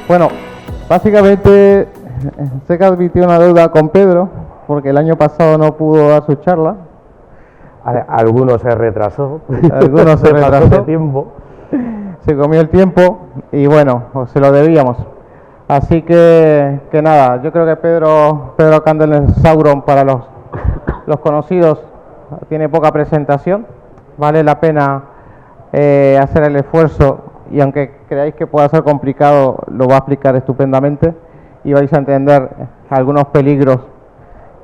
Bueno, básicamente sé que admitió una deuda con Pedro, porque el año pasado no pudo dar su charla. Algunos se retrasó. Algunos se retrasó. De tiempo. Se comió el tiempo y bueno, se lo debíamos. Así que nada, yo creo que Pedro Candel es Sauron para los conocidos. Tiene poca presentación. Vale la pena hacer el esfuerzo, y aunque creáis que pueda ser complicado, lo va a explicar estupendamente y vais a entender algunos peligros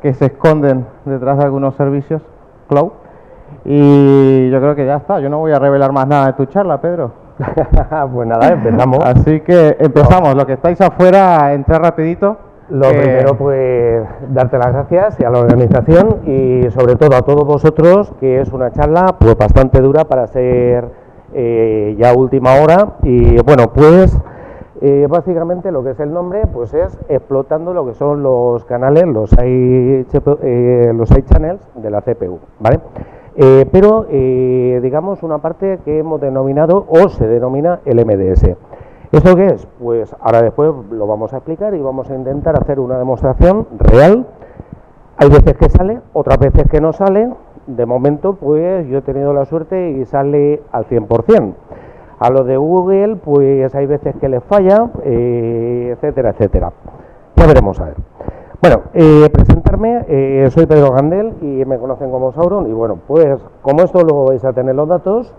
que se esconden detrás de algunos servicios cloud. Y yo creo que ya está, yo no voy a revelar más nada de tu charla, Pedro. Pues nada, empezamos. Así que empezamos. Los que estáis afuera, entrad rapidito. Lo primero, pues, darte las gracias y a la organización y sobre todo a todos vosotros, que es una charla pues bastante dura para ser ya última hora. Y bueno, pues básicamente lo que es el nombre pues es explotando lo que son los canales, los side channels de la CPU, ¿vale? Pero digamos una parte que hemos denominado o se denomina el MDS. ¿Esto qué es? Pues ahora después lo vamos a explicar y vamos a intentar hacer una demostración real. Hay veces que sale, otras veces que no sale. De momento, pues yo he tenido la suerte y sale al 100%. A los de Google, pues hay veces que les falla, etcétera, etcétera. Ya veremos a ver. Bueno, presentarme, soy Pedro Candel y me conocen como Sauron. Y bueno, pues como esto luego vais a tener los datos,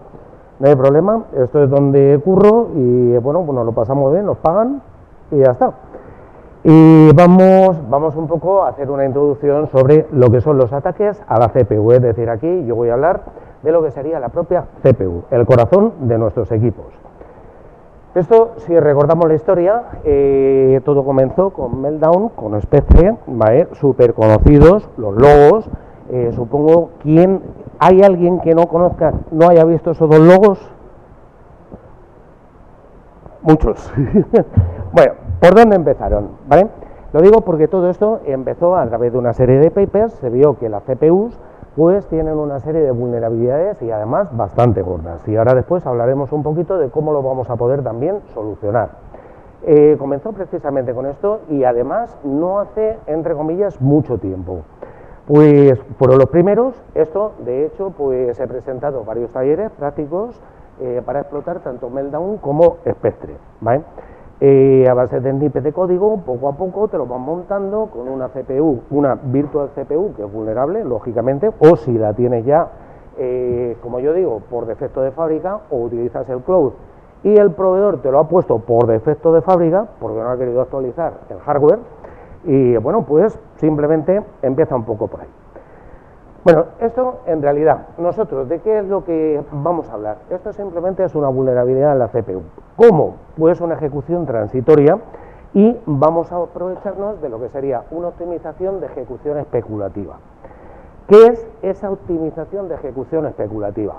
no hay problema, esto es donde curro y bueno, lo pasamos bien, nos pagan y ya está. Y vamos un poco a hacer una introducción sobre lo que son los ataques a la CPU, es decir, aquí yo voy a hablar de lo que sería la propia CPU, el corazón de nuestros equipos. Esto, si recordamos la historia, todo comenzó con Meltdown, con Spectre, ¿vale? Súper conocidos, los logos. Supongo, ¿hay alguien que no conozca, no haya visto esos dos logos? Muchos. Bueno, ¿por dónde empezaron? ¿Vale? Lo digo porque todo esto empezó a través de una serie de papers. Se vio que las CPUs pues tienen una serie de vulnerabilidades y además bastante gordas. Y ahora después hablaremos un poquito de cómo lo vamos a poder también solucionar. Comenzó precisamente con esto y además no hace, entre comillas, mucho tiempo. Pues fueron los primeros. Esto, de hecho, pues he presentado varios talleres prácticos para explotar tanto Meltdown como Spectre, ¿vale? A base de snippets de código, poco a poco te lo van montando con una CPU, una virtual CPU que es vulnerable, lógicamente, o si la tienes ya, como yo digo, por defecto de fábrica, o utilizas el cloud y el proveedor te lo ha puesto por defecto de fábrica porque no ha querido actualizar el hardware. Y bueno, pues simplemente empieza un poco por ahí. Bueno, esto en realidad, nosotros, ¿de qué es lo que vamos a hablar? Esto simplemente es una vulnerabilidad en la CPU. ¿Cómo? Pues una ejecución transitoria y vamos a aprovecharnos de lo que sería una optimización de ejecución especulativa. ¿Qué es esa optimización de ejecución especulativa?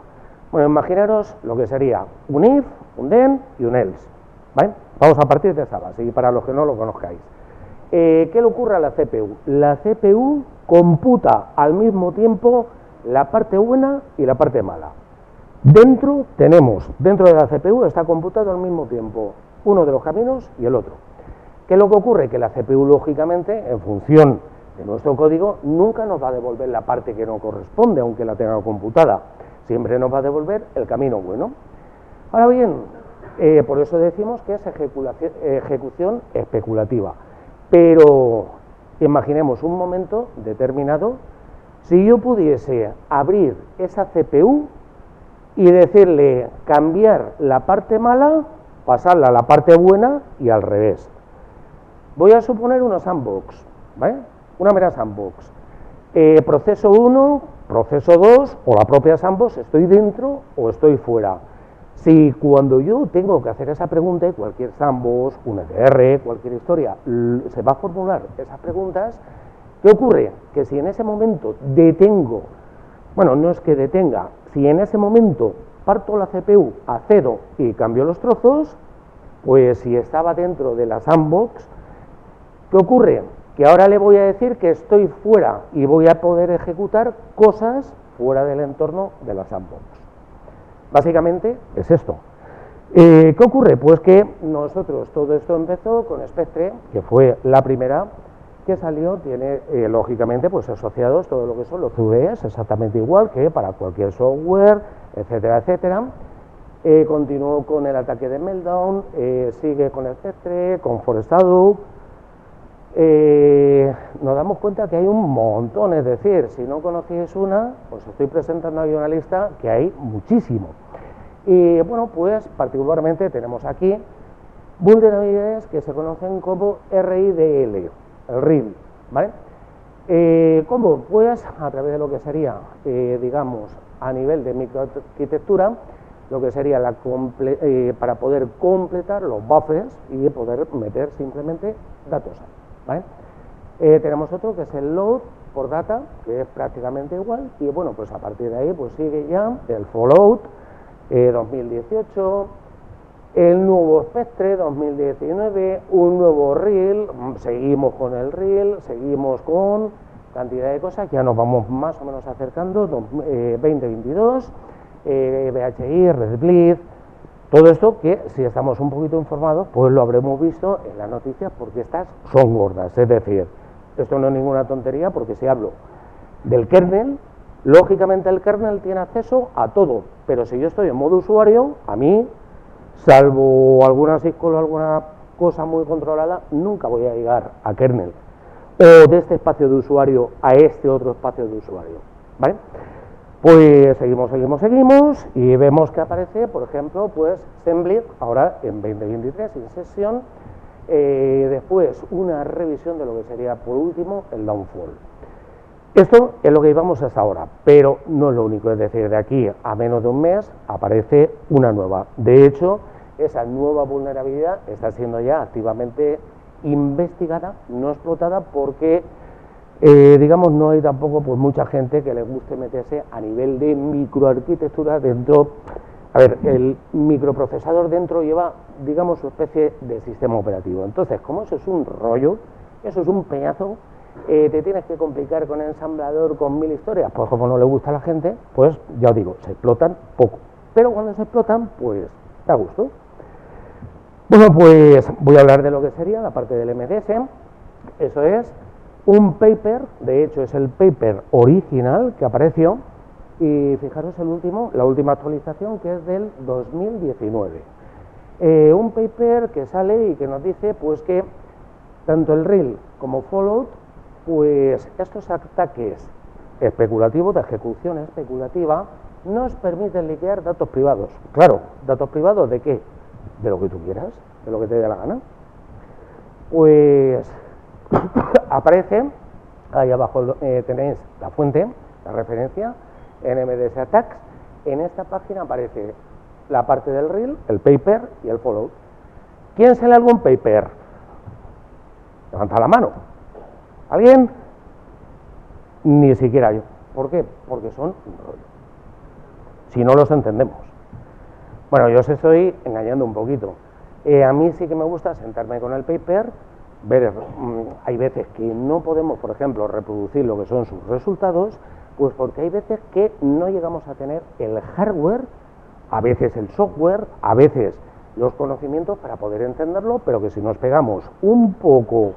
Bueno, imaginaros lo que sería un if, un then y un else, ¿vale? Vamos a partir de esa base y para los que no lo conozcáis. ¿Qué le ocurre a la CPU? La CPU computa al mismo tiempo la parte buena y la parte mala. Dentro de la CPU está computado al mismo tiempo uno de los caminos y el otro. ¿Qué es lo que ocurre? Que la CPU, lógicamente, en función de nuestro código, nunca nos va a devolver la parte que no corresponde, aunque la tenga computada. Siempre nos va a devolver el camino bueno. Ahora bien, por eso decimos que es ejecución especulativa. Pero imaginemos un momento determinado, si yo pudiese abrir esa CPU y decirle cambiar la parte mala, pasarla a la parte buena y al revés. Voy a suponer una sandbox, ¿vale? Una mera sandbox. Proceso 1, proceso 2 o la propia sandbox, ¿estoy dentro o estoy fuera? Si cuando yo tengo que hacer esa pregunta, cualquier sandbox, un ETR, cualquier historia, se va a formular esas preguntas, ¿qué ocurre? Que si en ese momento detengo, bueno, no es que detenga, si en ese momento parto la CPU a cero y cambio los trozos, pues si estaba dentro de la sandbox, ¿qué ocurre? Que ahora le voy a decir que estoy fuera y voy a poder ejecutar cosas fuera del entorno de la sandbox. Básicamente es esto. ¿Qué ocurre? Pues que nosotros, todo esto empezó con Spectre, que fue la primera que salió, tiene lógicamente pues asociados todo lo que son los CVEs, exactamente igual que para cualquier software, etcétera, etcétera. Continuó con el ataque de Meltdown, sigue con Spectre, con Forest Shadow. Nos damos cuenta que hay un montón, es decir, si no conocéis una, os estoy presentando aquí una lista que hay muchísimo. Y bueno, pues particularmente tenemos aquí vulnerabilidades que se conocen como RIDL, el RIL, ¿vale? ¿Cómo? Pues a través de lo que sería, digamos, a nivel de microarquitectura, lo que sería para poder completar los buffers y poder meter simplemente datos, ¿vale? Tenemos otro que es el load por data, que es prácticamente igual, y bueno, pues a partir de ahí pues sigue ya el fallout 2018, el nuevo Spectre 2019, un nuevo reel, seguimos con el reel, seguimos con cantidad de cosas que ya nos vamos más o menos acercando, 2022, BHI, Red Bleed, todo esto que si estamos un poquito informados pues lo habremos visto en las noticias porque estas son gordas, es decir, esto no es ninguna tontería porque si hablo del kernel, lógicamente el kernel tiene acceso a todo, pero si yo estoy en modo usuario, a mí, salvo alguna SQL o alguna cosa muy controlada, nunca voy a llegar a kernel o de este espacio de usuario a este otro espacio de usuario, ¿vale? Pues seguimos y vemos que aparece, por ejemplo, pues Semblid, ahora en 2023, en sesión, después una revisión de lo que sería, por último, el Downfall. Esto es lo que llevamos hasta ahora, pero no es lo único, es decir, de aquí a menos de un mes aparece una nueva. De hecho, esa nueva vulnerabilidad está siendo ya activamente investigada, no explotada, porque digamos no hay tampoco pues mucha gente que le guste meterse a nivel de microarquitectura dentro. A ver, el microprocesador dentro lleva, digamos, su especie de sistema operativo. Entonces, como eso es un rollo, eso es un peñazo, te tienes que complicar con el ensamblador, con mil historias, pues como no le gusta a la gente, pues ya os digo, se explotan poco. Pero cuando se explotan, pues da gusto. Bueno, pues voy a hablar de lo que sería la parte del MDS. Eso es un paper, de hecho es el paper original que apareció, y fijaros la última actualización, que es del 2019. Un paper que sale y que nos dice pues que tanto el RIL como Fallout, pues estos ataques especulativos, de ejecución especulativa, nos permiten liquear datos privados. Claro, ¿datos privados de qué? De lo que tú quieras, de lo que te dé la gana. Pues aparece, ahí abajo tenéis la fuente, la referencia, NMDS Attacks. En esta página aparece la parte del RIL, el paper y el Fallout. ¿Quién se lee algún paper? Levanta la mano. ¿Alguien? Ni siquiera yo. ¿Por qué? Porque son un rollo. Si no los entendemos. Bueno, yo os estoy engañando un poquito. A mí sí que me gusta sentarme con el paper, ver, hay veces que no podemos, por ejemplo, reproducir lo que son sus resultados, pues porque hay veces que no llegamos a tener el hardware, a veces el software, a veces los conocimientos para poder entenderlo, pero que si nos pegamos un poco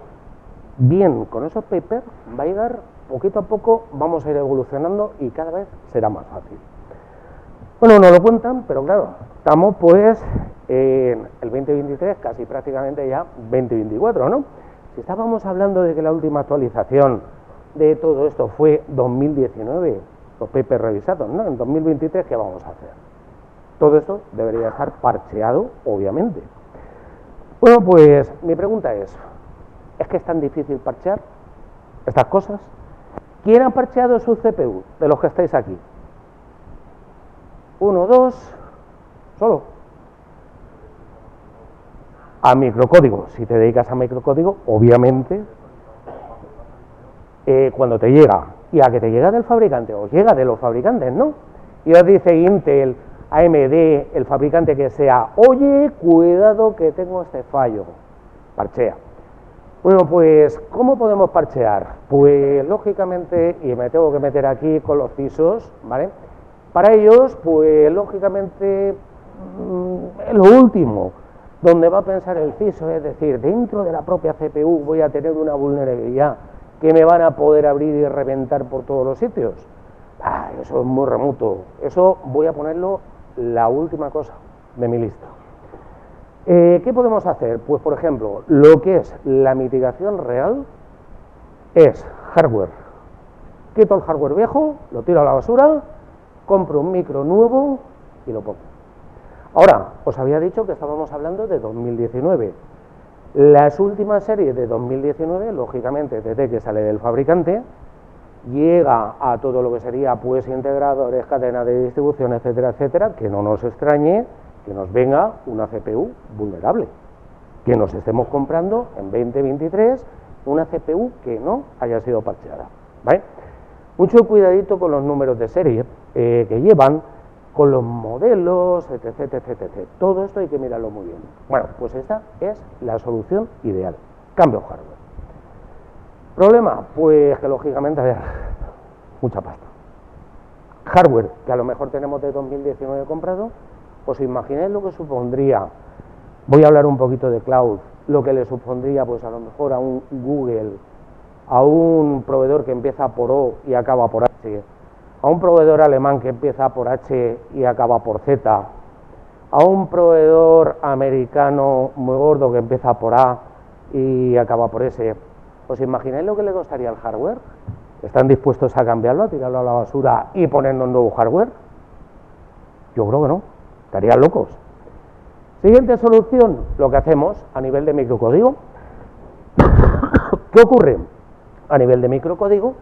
bien con esos papers, va a llegar poquito a poco, vamos a ir evolucionando y cada vez será más fácil. Bueno, no lo cuentan, pero claro, estamos pues en el 2023, casi prácticamente ya 2024, ¿no? Si estábamos hablando de que la última actualización de todo esto fue 2019, los papers revisados, ¿no? En 2023, ¿qué vamos a hacer? Todo esto debería estar parcheado, obviamente. Bueno, pues mi pregunta ¿es que es tan difícil parchear estas cosas? ¿Quién ha parcheado su CPU de los que estáis aquí? Uno, dos, solo. A microcódigo, si te dedicas a microcódigo, obviamente, cuando te llega, y a que te llega del fabricante, os llega de los fabricantes, ¿no? Y os dice Intel, AMD, el fabricante que sea, oye, cuidado que tengo este fallo, parchea. Bueno, pues, ¿cómo podemos parchear? Pues, lógicamente, y me tengo que meter aquí con los CISOs, ¿vale? Para ellos, pues, lógicamente, es lo último donde va a pensar el CISO, es decir, dentro de la propia CPU voy a tener una vulnerabilidad que me van a poder abrir y reventar por todos los sitios. Eso es muy remoto, eso voy a ponerlo la última cosa de mi lista. ¿Qué podemos hacer? Pues por ejemplo, lo que es la mitigación real es hardware. Quito el hardware viejo, lo tiro a la basura, compro un micro nuevo y lo pongo. Ahora, os había dicho que estábamos hablando de 2019. Las últimas series de 2019, lógicamente, desde que sale del fabricante, llega a todo lo que sería pues integradores, cadena de distribución, etcétera, etcétera, que no nos extrañe que nos venga una CPU vulnerable, que nos estemos comprando en 2023 una CPU que no haya sido parcheada, ¿vale? Mucho cuidadito con los números de serie que llevan, con los modelos, etc, etc, etc. Todo esto hay que mirarlo muy bien. Bueno, pues esta es la solución ideal. Cambio hardware. ¿Problema? Pues que lógicamente, a ver, mucha pasta. Hardware que a lo mejor tenemos de 2019 comprado, ¿os imagináis lo que supondría? Voy a hablar un poquito de cloud, lo que le supondría pues a lo mejor a un Google, a un proveedor que empieza por O y acaba por H, a un proveedor alemán que empieza por H y acaba por Z, a un proveedor americano muy gordo que empieza por A y acaba por S. ¿Os imagináis lo que le costaría el hardware? ¿Están dispuestos a cambiarlo, a tirarlo a la basura y ponernos nuevo hardware? Yo creo que no, estarían locos. Siguiente solución, lo que hacemos a nivel de microcódigo. ¿Qué ocurre? A nivel de microcódigo,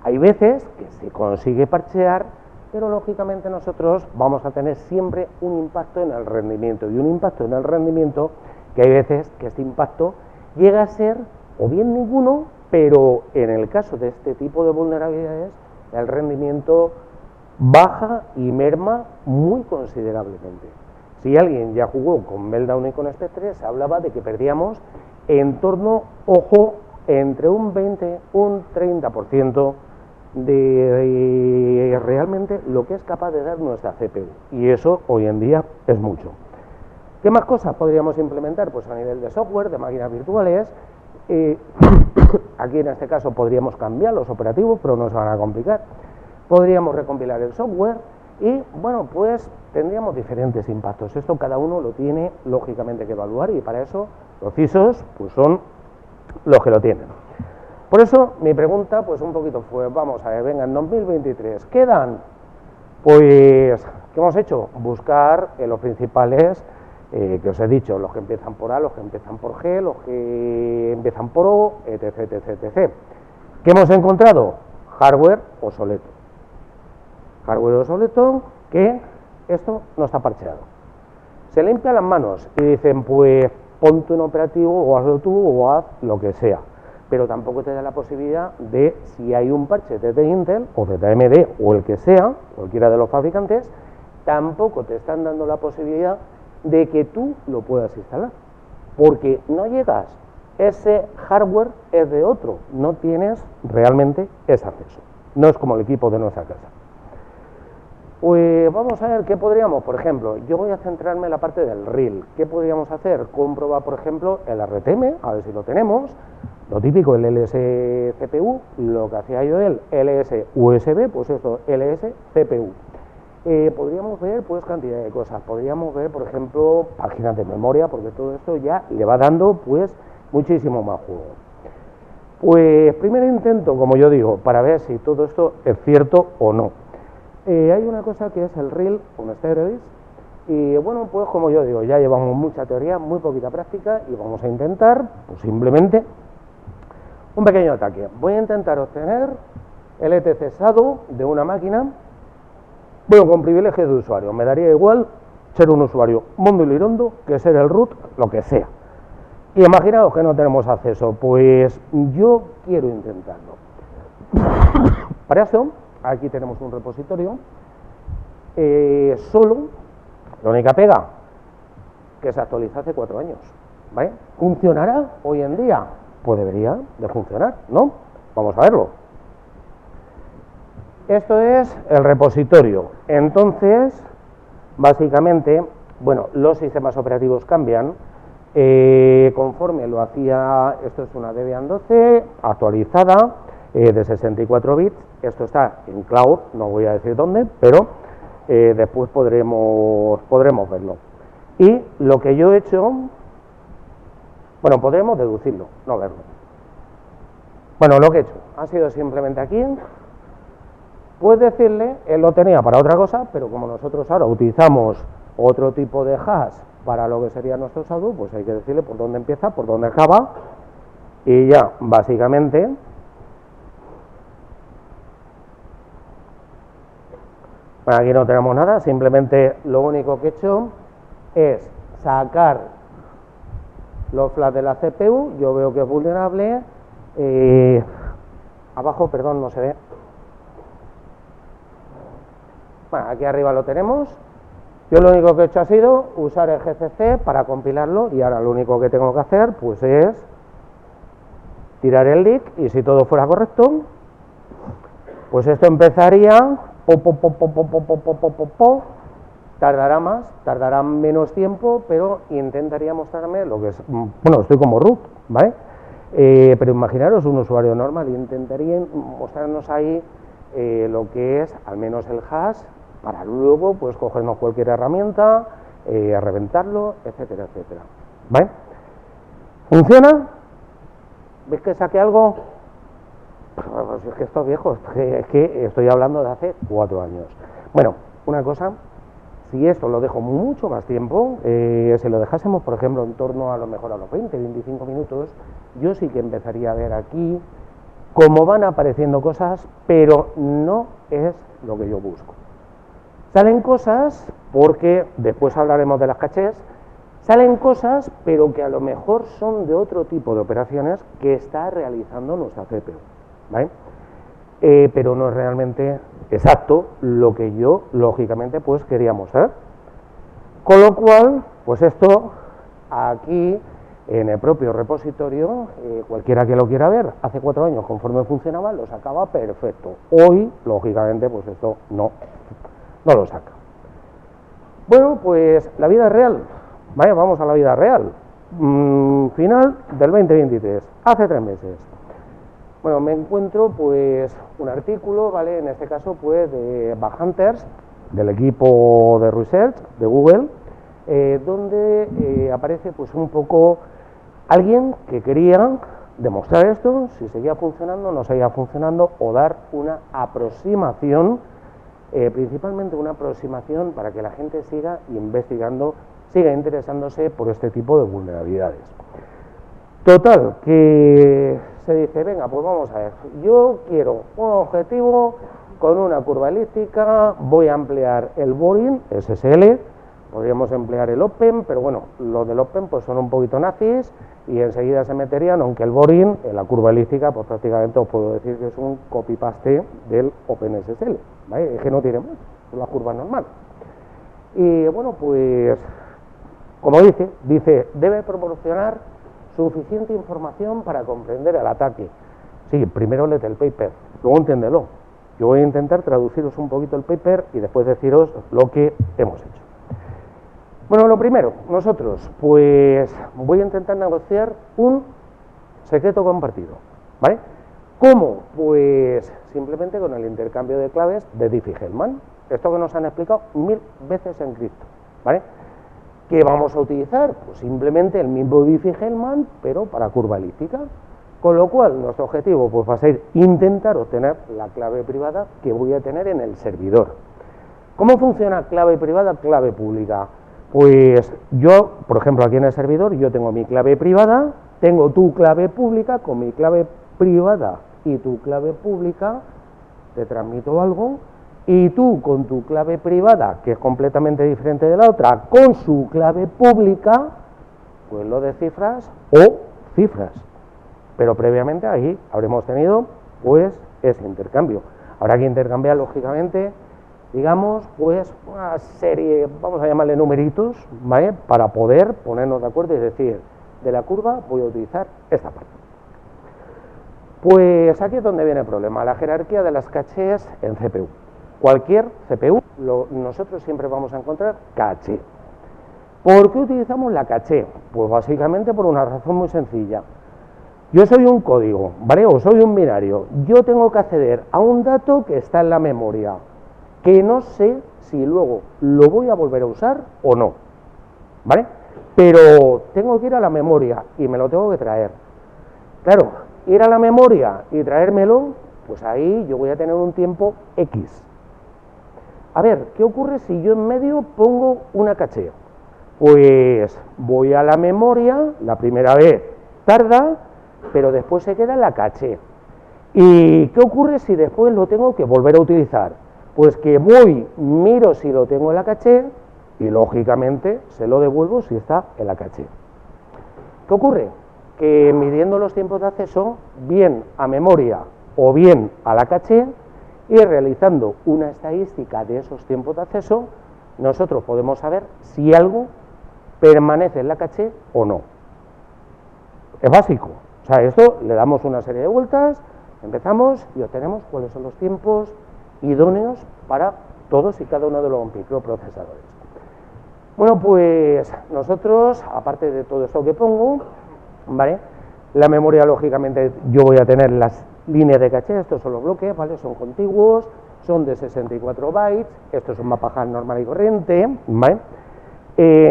hay veces que se consigue parchear, pero lógicamente nosotros vamos a tener siempre un impacto en el rendimiento, y un impacto en el rendimiento que hay veces que este impacto llega a ser o bien ninguno, pero en el caso de este tipo de vulnerabilidades, el rendimiento baja y merma muy considerablemente. Si alguien ya jugó con Meltdown y con Spectre, se hablaba de que perdíamos en torno, ojo, entre un 20 y un 30% de realmente lo que es capaz de dar nuestra CPU. Y eso hoy en día es mucho. ¿Qué más cosas podríamos implementar? Pues a nivel de software, de máquinas virtuales. Aquí en este caso podríamos cambiar los operativos, pero no se van a complicar. Podríamos recompilar el software y, bueno, pues tendríamos diferentes impactos. Esto cada uno lo tiene lógicamente que evaluar, y para eso los CISOs pues son los que lo tienen. Por eso mi pregunta pues un poquito fue, vamos a ver, venga, en 2023, ¿qué dan? Pues, ¿qué hemos hecho? Buscar los principales que os he dicho, los que empiezan por A, los que empiezan por G, los que empiezan por O, etc, etc, etc. ¿Qué hemos encontrado? Hardware obsoleto. Hardware obsoleto, que esto no está parcheado. Se limpian las manos y dicen, pues ponte un operativo o hazlo tú o haz lo que sea. Pero tampoco te da la posibilidad de, si hay un parche desde Intel o desde AMD o el que sea, cualquiera de los fabricantes, tampoco te están dando la posibilidad de que tú lo puedas instalar. Porque no llegas, ese hardware es de otro, no tienes realmente ese acceso. No es como el equipo de nuestra casa. Pues vamos a ver qué podríamos, por ejemplo, yo voy a centrarme en la parte del RIL. ¿Qué podríamos hacer? Comprobar, por ejemplo, el RTM, a ver si lo tenemos. Lo típico, el LS CPU, lo que hacía yo el LS USB, pues esto, LS CPU. Podríamos ver pues cantidad de cosas, podríamos ver, por ejemplo, páginas de memoria, porque todo esto ya le va dando pues muchísimo más juego. Pues primer intento, como yo digo, para ver si todo esto es cierto o no. Hay una cosa que es el RIL con steroids, y bueno, pues como yo digo, ya llevamos mucha teoría, muy poquita práctica, y vamos a intentar, pues simplemente, un pequeño ataque. Voy a intentar obtener el etc SADO de una máquina, bueno, con privilegios de usuario. Me daría igual ser un usuario mundo y lirondo que ser el root, lo que sea. Y imaginaos que no tenemos acceso, pues yo quiero intentarlo. Para eso, aquí tenemos un repositorio, solo, la única pega, que se actualiza hace 4 años, ¿vale? ¿Funcionará hoy en día? Pues debería de funcionar, ¿no? Vamos a verlo. Esto es el repositorio. Entonces, básicamente, Bueno, los sistemas operativos cambian. Conforme lo hacía, esto es una Debian 12 actualizada de 64 bits, esto está en cloud, no voy a decir dónde, pero después podremos verlo. Y lo que yo he hecho, bueno, podremos deducirlo, no verlo. Bueno, lo que he hecho ha sido simplemente aquí, pues decirle, él lo tenía para otra cosa, pero como nosotros ahora utilizamos otro tipo de hash para lo que sería nuestro SADU, pues hay que decirle por dónde empieza, por dónde acaba, y ya, básicamente, bueno, aquí no tenemos nada, simplemente lo único que he hecho es sacar los flags de la CPU, yo veo que es vulnerable, abajo, perdón, no se ve, bueno, aquí arriba lo tenemos. Yo lo único que he hecho ha sido usar el GCC para compilarlo y ahora lo único que tengo que hacer pues es tirar el leak y si todo fuera correcto, pues esto empezaría, tardará más, tardará menos tiempo, pero intentaría mostrarme lo que es, bueno, estoy como root, ¿vale? Pero imaginaros un usuario normal, intentaría mostrarnos ahí lo que es al menos el hash, para luego pues cogernos cualquier herramienta, reventarlo, etcétera, etcétera. ¿Vale? ¿Funciona? ¿Ves que saqué algo? Pues es que esto es viejo, es que estoy hablando de hace 4 años. Bueno, una cosa, si esto lo dejo mucho más tiempo, si lo dejásemos, por ejemplo, en torno a lo mejor a los 20, 25 minutos, yo sí que empezaría a ver aquí cómo van apareciendo cosas, pero no es lo que yo busco. Salen cosas, porque después hablaremos de las cachés, salen cosas, pero que a lo mejor son de otro tipo de operaciones que está realizando nuestra CPU, ¿vale? Pero no es realmente exacto lo que yo, lógicamente, pues quería mostrar. Con lo cual, pues esto, aquí, en el propio repositorio, cualquiera que lo quiera ver, hace 4 años, conforme funcionaba, lo sacaba perfecto. Hoy, lógicamente, pues esto no lo saca. Bueno, pues la vida real, vaya, vamos a la vida real. Final del 2023, hace 3 meses. Bueno, me encuentro pues un artículo, ¿vale? En este caso pues de Bug Hunters, del equipo de research de Google, donde aparece pues un poco alguien que quería demostrar esto, si seguía funcionando, no seguía funcionando, o dar una aproximación, principalmente una aproximación para que la gente siga investigando, siga interesándose por este tipo de vulnerabilidades. Total, que se dice, venga, pues vamos a ver, yo quiero un objetivo con una curva elíptica, voy a emplear el boring, SSL, podríamos emplear el Open, pero bueno, los del Open pues son un poquito nazis y enseguida se meterían, aunque el boring, en la curva elíptica, pues prácticamente os puedo decir que es un copy-paste del OpenSSL, ¿vale? Es que no tiene más, son las curvas normales. Y bueno, pues, como dice, debe proporcionar suficiente información para comprender el ataque. Sí, primero léete el paper, luego entiéndelo. Yo voy a intentar traduciros un poquito el paper y después deciros lo que hemos hecho. Bueno, lo primero, nosotros, pues voy a intentar negociar un secreto compartido, ¿vale? ¿Cómo? Pues simplemente con el intercambio de claves de Diffie-Hellman. Esto que nos han explicado 1000 veces en cripto, ¿vale? ¿Qué vamos a utilizar? Pues simplemente el mismo Diffie-Hellman, pero para curva elíptica. Con lo cual, nuestro objetivo pues va a ser intentar obtener la clave privada que voy a tener en el servidor. ¿Cómo funciona clave privada, clave pública? Pues yo, por ejemplo, aquí en el servidor, yo tengo mi clave privada, tengo tu clave pública, con mi clave privada y tu clave pública, te transmito algo, y tú con tu clave privada, que es completamente diferente de la otra, con su clave pública, pues lo descifras o cifras. Pero previamente ahí habremos tenido, pues, ese intercambio. Habrá que intercambiar, lógicamente, digamos, pues una serie, vamos a llamarle numeritos, ¿vale? Para poder ponernos de acuerdo y decir, de la curva voy a utilizar esta parte. Pues aquí es donde viene el problema, la jerarquía de las cachés en CPU. Cualquier CPU, nosotros siempre vamos a encontrar caché. ¿Por qué utilizamos la caché? Pues básicamente por una razón muy sencilla. Yo soy un código, ¿vale? O soy un binario. Yo tengo que acceder a un dato que está en la memoria, que no sé si luego lo voy a volver a usar o no, ¿vale? Pero tengo que ir a la memoria y me lo tengo que traer. Claro, ir a la memoria y traérmelo, pues ahí yo voy a tener un tiempo X. A ver, ¿qué ocurre si yo en medio pongo una caché? Pues voy a la memoria, la primera vez tarda, pero después se queda en la caché. ¿Y qué ocurre si después lo tengo que volver a utilizar? Pues que voy, miro si lo tengo en la caché y lógicamente se lo devuelvo si está en la caché. ¿Qué ocurre? Que midiendo los tiempos de acceso, bien a memoria o bien a la caché, y realizando una estadística de esos tiempos de acceso, nosotros podemos saber si algo permanece en la caché o no. Es básico. O sea, esto le damos una serie de vueltas, empezamos y obtenemos cuáles son los tiempos idóneos para todos y cada uno de los microprocesadores. Bueno, pues nosotros, aparte de todo esto que pongo, ¿vale? La memoria, lógicamente, yo voy a tener las líneas de caché, estos son los bloques, ¿vale? Son contiguos, son de 64 bytes, esto es un mapa HAL normal y corriente, ¿vale?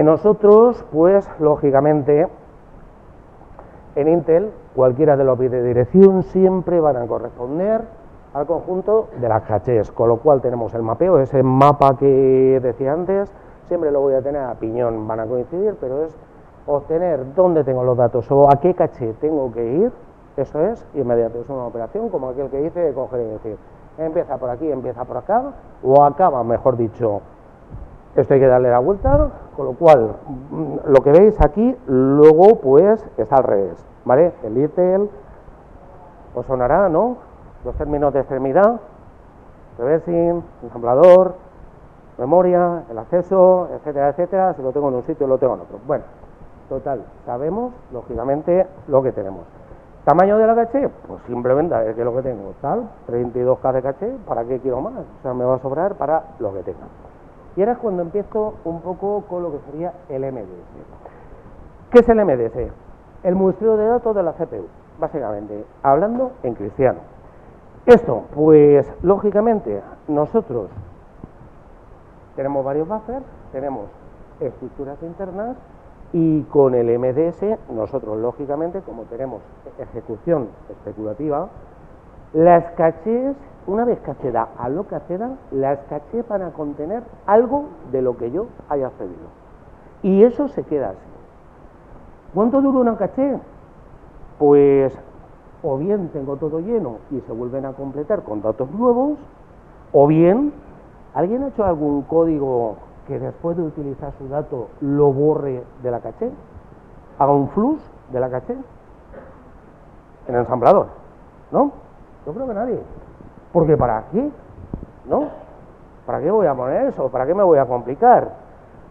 Nosotros, pues, lógicamente, en Intel, cualquiera de los bits de dirección siempre van a corresponder al conjunto de las cachés, con lo cual tenemos el mapeo, ese mapa que decía antes, siempre lo voy a tener a piñón, van a coincidir, pero es obtener dónde tengo los datos o a qué caché tengo que ir, eso es inmediato, es una operación como aquel que dice de coger y decir, empieza por aquí, empieza por acá, o acaba, mejor dicho, esto hay que darle la vuelta, con lo cual, lo que veis aquí, luego pues está al revés, ¿vale? El ITEL, os sonará, ¿no? Los términos de extremidad, reversing, ensamblador, memoria, el acceso, etcétera, etcétera, si lo tengo en un sitio, lo tengo en otro. Bueno, total, sabemos, lógicamente, lo que tenemos. ¿Tamaño de la caché? Pues simplemente, a ver qué es lo que tengo, tal, 32K de caché, ¿para qué quiero más? O sea, me va a sobrar para lo que tenga. Y ahora es cuando empiezo un poco con lo que sería el MDS. ¿Qué es el MDS? El muestreo de datos de la CPU, básicamente, hablando en cristiano. Esto, pues, lógicamente, nosotros tenemos varios buffers, tenemos estructuras internas y con el MDS, nosotros, lógicamente, como tenemos ejecución especulativa, las cachés, una vez que acceda a lo que acceda, las cachés van a contener algo de lo que yo haya accedido. Y eso se queda así. ¿Cuánto dura una caché? Pues o bien tengo todo lleno y se vuelven a completar con datos nuevos, o bien alguien ha hecho algún código que después de utilizar su dato lo borre de la caché, haga un flush de la caché en el ensamblador, ¿no? Yo creo que nadie. Porque ¿para qué? ¿No? ¿Para qué voy a poner eso? ¿Para qué me voy a complicar?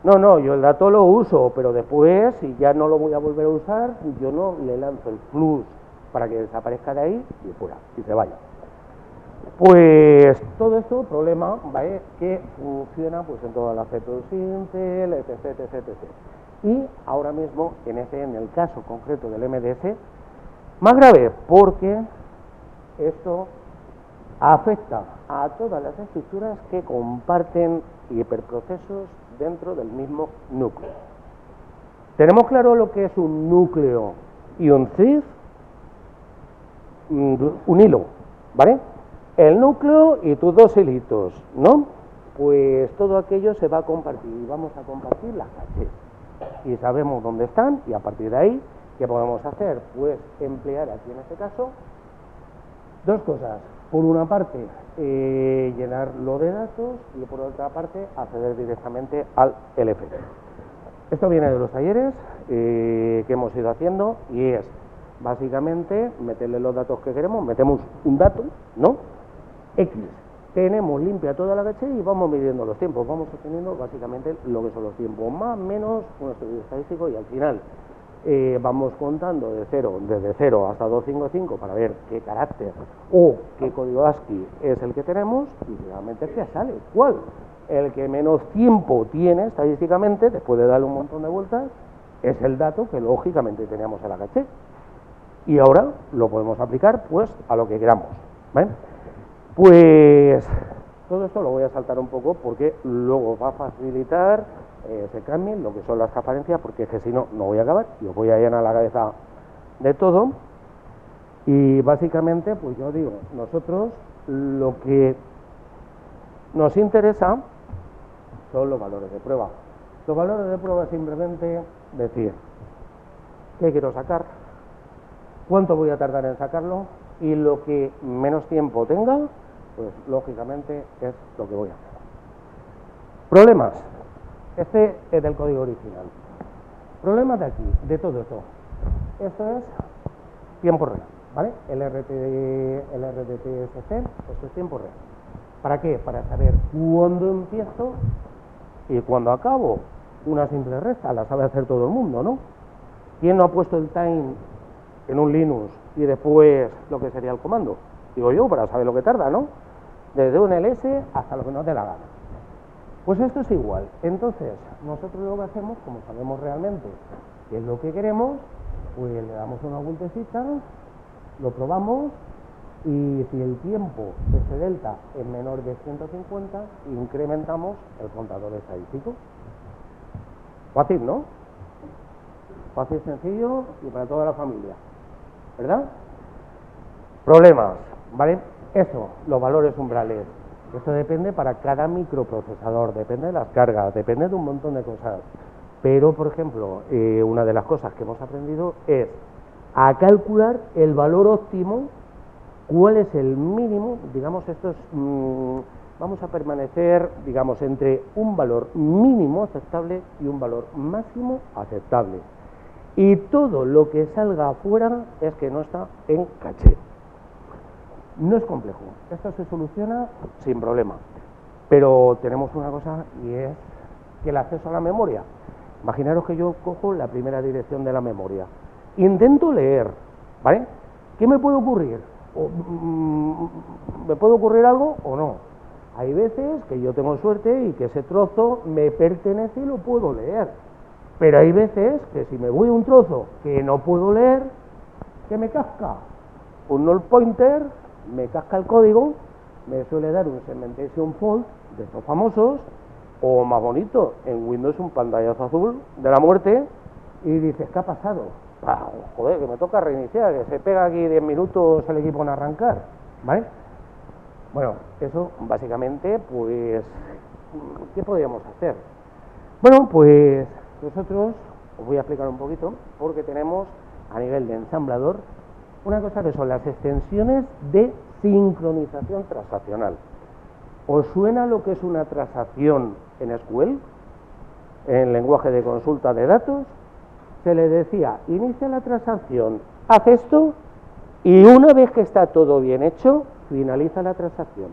No, yo el dato lo uso, pero después, si ya no lo voy a volver a usar, yo no le lanzo el flush para que desaparezca de ahí y fuera, y se vaya. Pues todo esto, problema, ¿vale? Que funciona pues en todas las CPUs Intel, etc, etc, etc. Y ahora mismo, en el caso concreto del MDS, más grave, porque esto afecta a todas las estructuras que comparten hiperprocesos dentro del mismo núcleo. ¿Tenemos claro lo que es un núcleo y un thread? Un hilo, ¿vale? El núcleo y tus dos hilitos, ¿no? Pues todo aquello se va a compartir y vamos a compartir las cachés. Y sabemos dónde están y a partir de ahí, ¿qué podemos hacer? Pues emplear aquí en este caso dos cosas. Por una parte, llenarlo de datos y por otra parte, acceder directamente al LFD. Esto viene de los talleres que hemos ido haciendo y es básicamente meterle los datos que queremos, metemos un dato, ¿no? X. Tenemos limpia toda la caché y vamos midiendo los tiempos, vamos obteniendo básicamente lo que son los tiempos, más o menos un estudio estadístico y al final vamos contando desde 0 hasta 255 para ver qué carácter o qué código ASCII es el que tenemos y realmente qué sale, cuál. el que menos tiempo tiene estadísticamente, después de darle un montón de vueltas, es el dato que lógicamente teníamos en la caché. Y ahora lo podemos aplicar pues a lo que queramos, ¿vale? Pues todo esto lo voy a saltar un poco porque luego va a facilitar se cambien lo que son las transparencias, porque es que si no, no voy a acabar y os voy a llenar la cabeza de todo. Y básicamente, pues yo digo, nosotros lo que nos interesa son los valores de prueba. Los valores de prueba es simplemente decir qué quiero sacar, cuánto voy a tardar en sacarlo, y lo que menos tiempo tenga, pues lógicamente es lo que voy a hacer. Problemas. Este es del código original. Problemas de aquí, de todo esto. Esto es tiempo real, ¿vale? El RTTSC, esto es tiempo real. ¿Para qué? Para saber cuándo empiezo y cuándo acabo. Una simple resta, la sabe hacer todo el mundo, ¿no? ¿Quién no ha puesto el time en un Linux y después lo que sería el comando? Digo yo, para saber lo que tarda, ¿no? Desde un ls hasta lo que no te la gana. Pues esto es igual. Entonces, nosotros lo que hacemos, como sabemos realmente qué es lo que queremos, pues le damos una vueltecita, lo probamos, y si el tiempo de ese delta es menor de 150, incrementamos el contador estadístico. Fácil, ¿no? Fácil, sencillo y para toda la familia, ¿verdad? Problemas, ¿vale? Eso, los valores umbrales. Esto depende para cada microprocesador, depende de las cargas, depende de un montón de cosas. Pero, por ejemplo, una de las cosas que hemos aprendido es a calcular el valor óptimo, cuál es el mínimo, digamos, esto es, vamos a permanecer, digamos, entre un valor mínimo aceptable y un valor máximo aceptable. Y todo lo que salga afuera es que no está en caché. No es complejo, esto se soluciona sin problema, pero tenemos una cosa, y es que el acceso a la memoria. Imaginaros que yo cojo la primera dirección de la memoria, intento leer, ¿vale? ¿Qué me puede ocurrir? ¿Me puede ocurrir algo o no? Hay veces que yo tengo suerte y que ese trozo me pertenece y lo puedo leer, pero hay veces que si me voy a un trozo que no puedo leer, ¿qué me casca? Un null pointer, me casca el código, me suele dar un segmentation fault de estos famosos, o más bonito, en Windows un pantallazo azul de la muerte, y dices, ¿qué ha pasado? Ah, joder, que me toca reiniciar, que se pega aquí 10 minutos el equipo en arrancar, ¿vale? Bueno, eso básicamente, pues, ¿qué podríamos hacer? Bueno, pues nosotros os voy a explicar un poquito, porque tenemos a nivel de ensamblador una cosa que son las extensiones de sincronización transaccional. ¿Os suena lo que es una transacción en SQL? En lenguaje de consulta de datos, se le decía, inicia la transacción, haz esto, y una vez que está todo bien hecho, finaliza la transacción.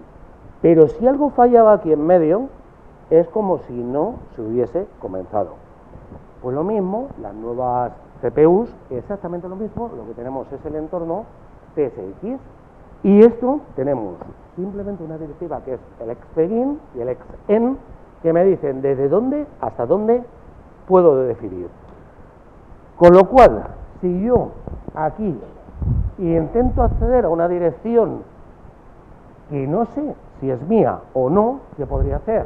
Pero si algo fallaba aquí en medio, es como si no se hubiese comenzado. Pues lo mismo, las nuevas CPUs, exactamente lo mismo, lo que tenemos es el entorno TSX, y esto tenemos simplemente una directiva que es el xbegin y el xen, que me dicen desde dónde hasta dónde puedo definir. Con lo cual, si yo aquí intento acceder a una dirección que no sé si es mía o no, ¿qué podría hacer?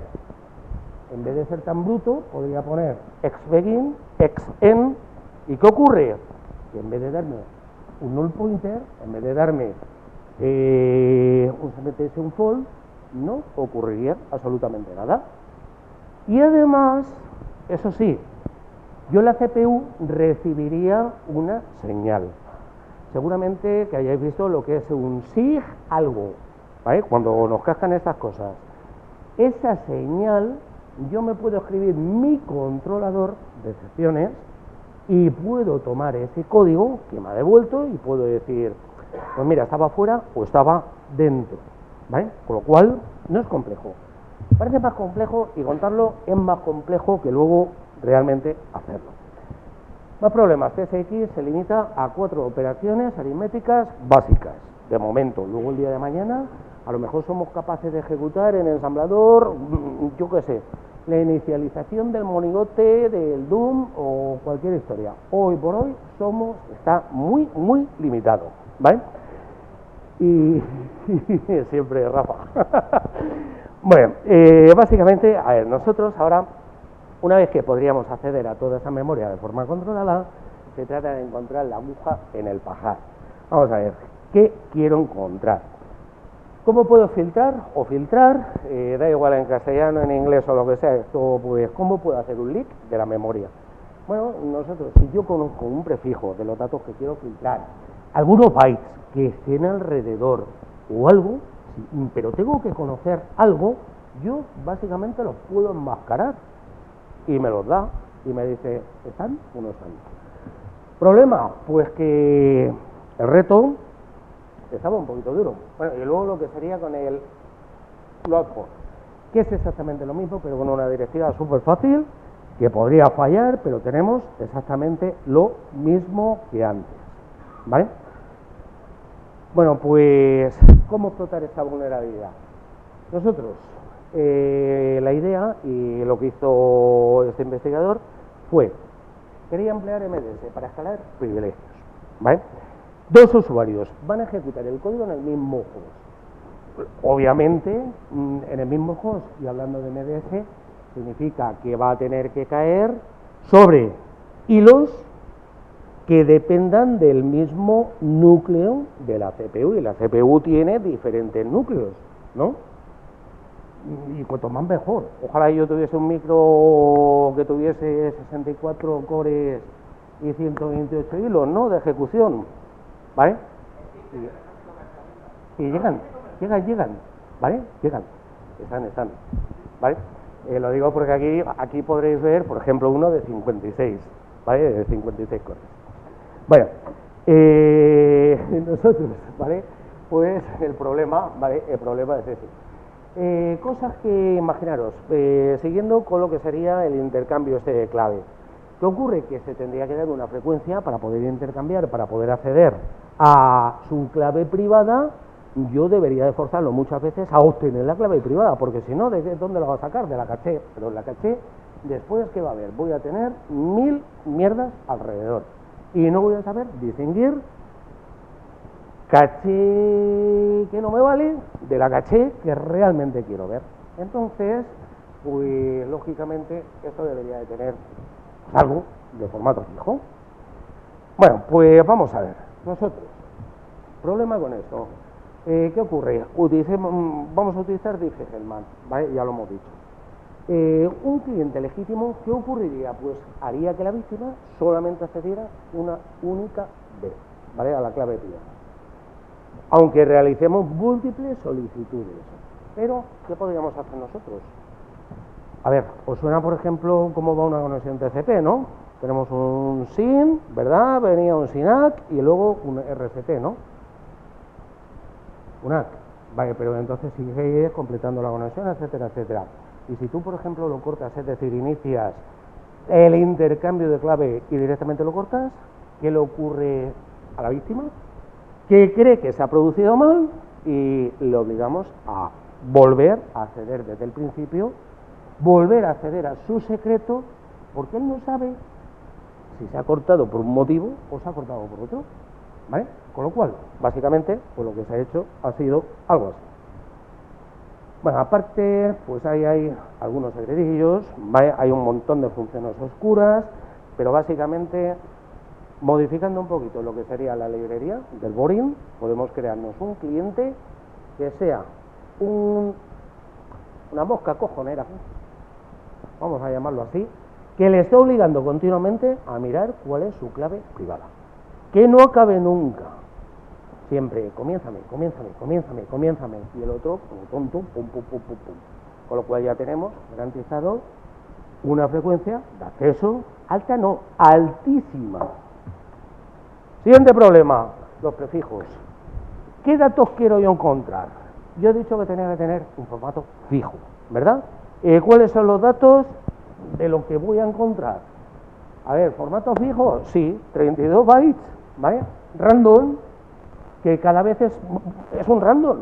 En vez de ser tan bruto, podría poner xbegin, xen, ¿y qué ocurre? Que en vez de darme un null pointer, en vez de darme un segmentation fault, no ocurriría absolutamente nada. Y además, eso sí, yo la CPU recibiría una señal. Seguramente que hayáis visto lo que es un SIG algo, ¿vale? Cuando nos cascan estas cosas. Esa señal, yo me puedo escribir mi controlador de excepciones y puedo tomar ese código que me ha devuelto y puedo decir, pues mira, estaba fuera o estaba dentro, ¿vale? Con lo cual, no es complejo. Parece más complejo y contarlo es más complejo que luego realmente hacerlo. Más problemas. TSX se limita a 4 operaciones aritméticas básicas, de momento. Luego el día de mañana A lo mejor somos capaces de ejecutar en ensamblador, yo qué sé, la inicialización del monigote, del Doom o cualquier historia. Hoy por hoy está muy, muy limitado, ¿vale? Y siempre Rafa. Bueno, básicamente, a ver, nosotros ahora, una vez que podríamos acceder a toda esa memoria de forma controlada, se trata de encontrar la aguja en el pajar. Vamos a ver, ¿qué quiero encontrar? ¿Cómo puedo filtrar o filtrar? Da igual en castellano, en inglés o lo que sea, esto, pues, ¿cómo puedo hacer un leak de la memoria? Bueno, nosotros, si yo conozco un prefijo de los datos que quiero filtrar, algunos bytes que estén alrededor o algo, pero tengo que conocer algo, yo básicamente los puedo enmascarar y me los da y me dice, ¿están o no están? ¿Problema? Pues que el reto estaba un poquito duro. Bueno, y luego lo que sería con el Loadform, que es exactamente lo mismo, pero con una directiva súper fácil, que podría fallar, pero tenemos exactamente lo mismo que antes, ¿vale? Bueno, pues, ¿cómo explotar esta vulnerabilidad? Nosotros, la idea y lo que hizo este investigador fue, quería emplear MDS para escalar privilegios, ¿vale? Dos usuarios van a ejecutar el código en el mismo host. Obviamente, en el mismo host, y hablando de MDS, significa que va a tener que caer sobre hilos que dependan del mismo núcleo de la CPU, y la CPU tiene diferentes núcleos, ¿no? Y cuanto más mejor. Ojalá yo tuviese un micro que tuviese 64 cores y 128 hilos, ¿no?, de ejecución, ¿vale? Y llegan, ¿vale? Llegan, están, ¿vale? Lo digo porque aquí podréis ver, por ejemplo, uno de 56, ¿vale? De 56 cores. Bueno, nosotros, ¿vale? Pues el problema, ¿vale? El problema es ese. Cosas que imaginaros, siguiendo con lo que sería el intercambio este de clave. ¿Qué ocurre? Que se tendría que dar una frecuencia para poder intercambiar, para poder acceder a su clave privada. Yo debería de forzarlo muchas veces a obtener la clave privada, porque si no, ¿de dónde lo va a sacar? De la caché. Pero la caché, después, ¿qué va a haber? Voy a tener 1000 mierdas alrededor. Y no voy a saber distinguir caché que no me vale de la caché que realmente quiero ver. Entonces, pues lógicamente esto debería de tener algo de formato fijo. Bueno, pues vamos a ver. Nosotros, problema con esto. ¿Qué ocurre? Vamos a utilizar diffie-Hellman, ¿vale? Ya lo hemos dicho. Un cliente legítimo, ¿qué ocurriría? Pues haría que la víctima solamente accediera una única vez, ¿vale?, a la clave privada. Aunque realicemos múltiples solicitudes. Pero, ¿qué podríamos hacer nosotros? A ver, os suena, por ejemplo, cómo va una conexión TCP, ¿no? Tenemos un SYN, ¿verdad? Venía un SYNAC y luego un RCT, ¿no? Un ACK. Vale, pero entonces sigue completando la conexión, etcétera, etcétera. Y si tú, por ejemplo, lo cortas, es decir, inicias el intercambio de clave y directamente lo cortas, ¿qué le ocurre a la víctima? Que cree que se ha producido mal y le obligamos a volver a acceder desde el principio, volver a acceder a su secreto, porque él no sabe si se ha cortado por un motivo o se ha cortado por otro, ¿vale? Con lo cual, básicamente, pues lo que se ha hecho ha sido algo así. Bueno, aparte, pues hay algunos secretillos, ¿vale? Hay un montón de funciones oscuras, pero básicamente, modificando un poquito lo que sería la librería del Boring, podemos crearnos un cliente que sea una mosca cojonera, vamos a llamarlo así, que le esté obligando continuamente a mirar cuál es su clave privada. Que no acabe nunca. Siempre, comiénzame, y el otro, como tonto, pum. Con lo cual ya tenemos garantizado una frecuencia de acceso alta, no, altísima. Siguiente problema, los prefijos. ¿Qué datos quiero yo encontrar? Yo he dicho que tenía que tener un formato fijo, ¿verdad? ¿Cuáles son los datos de lo que voy a encontrar? A ver, formato fijo, sí, 32 bytes, ¿vale? Random, que cada vez es un random.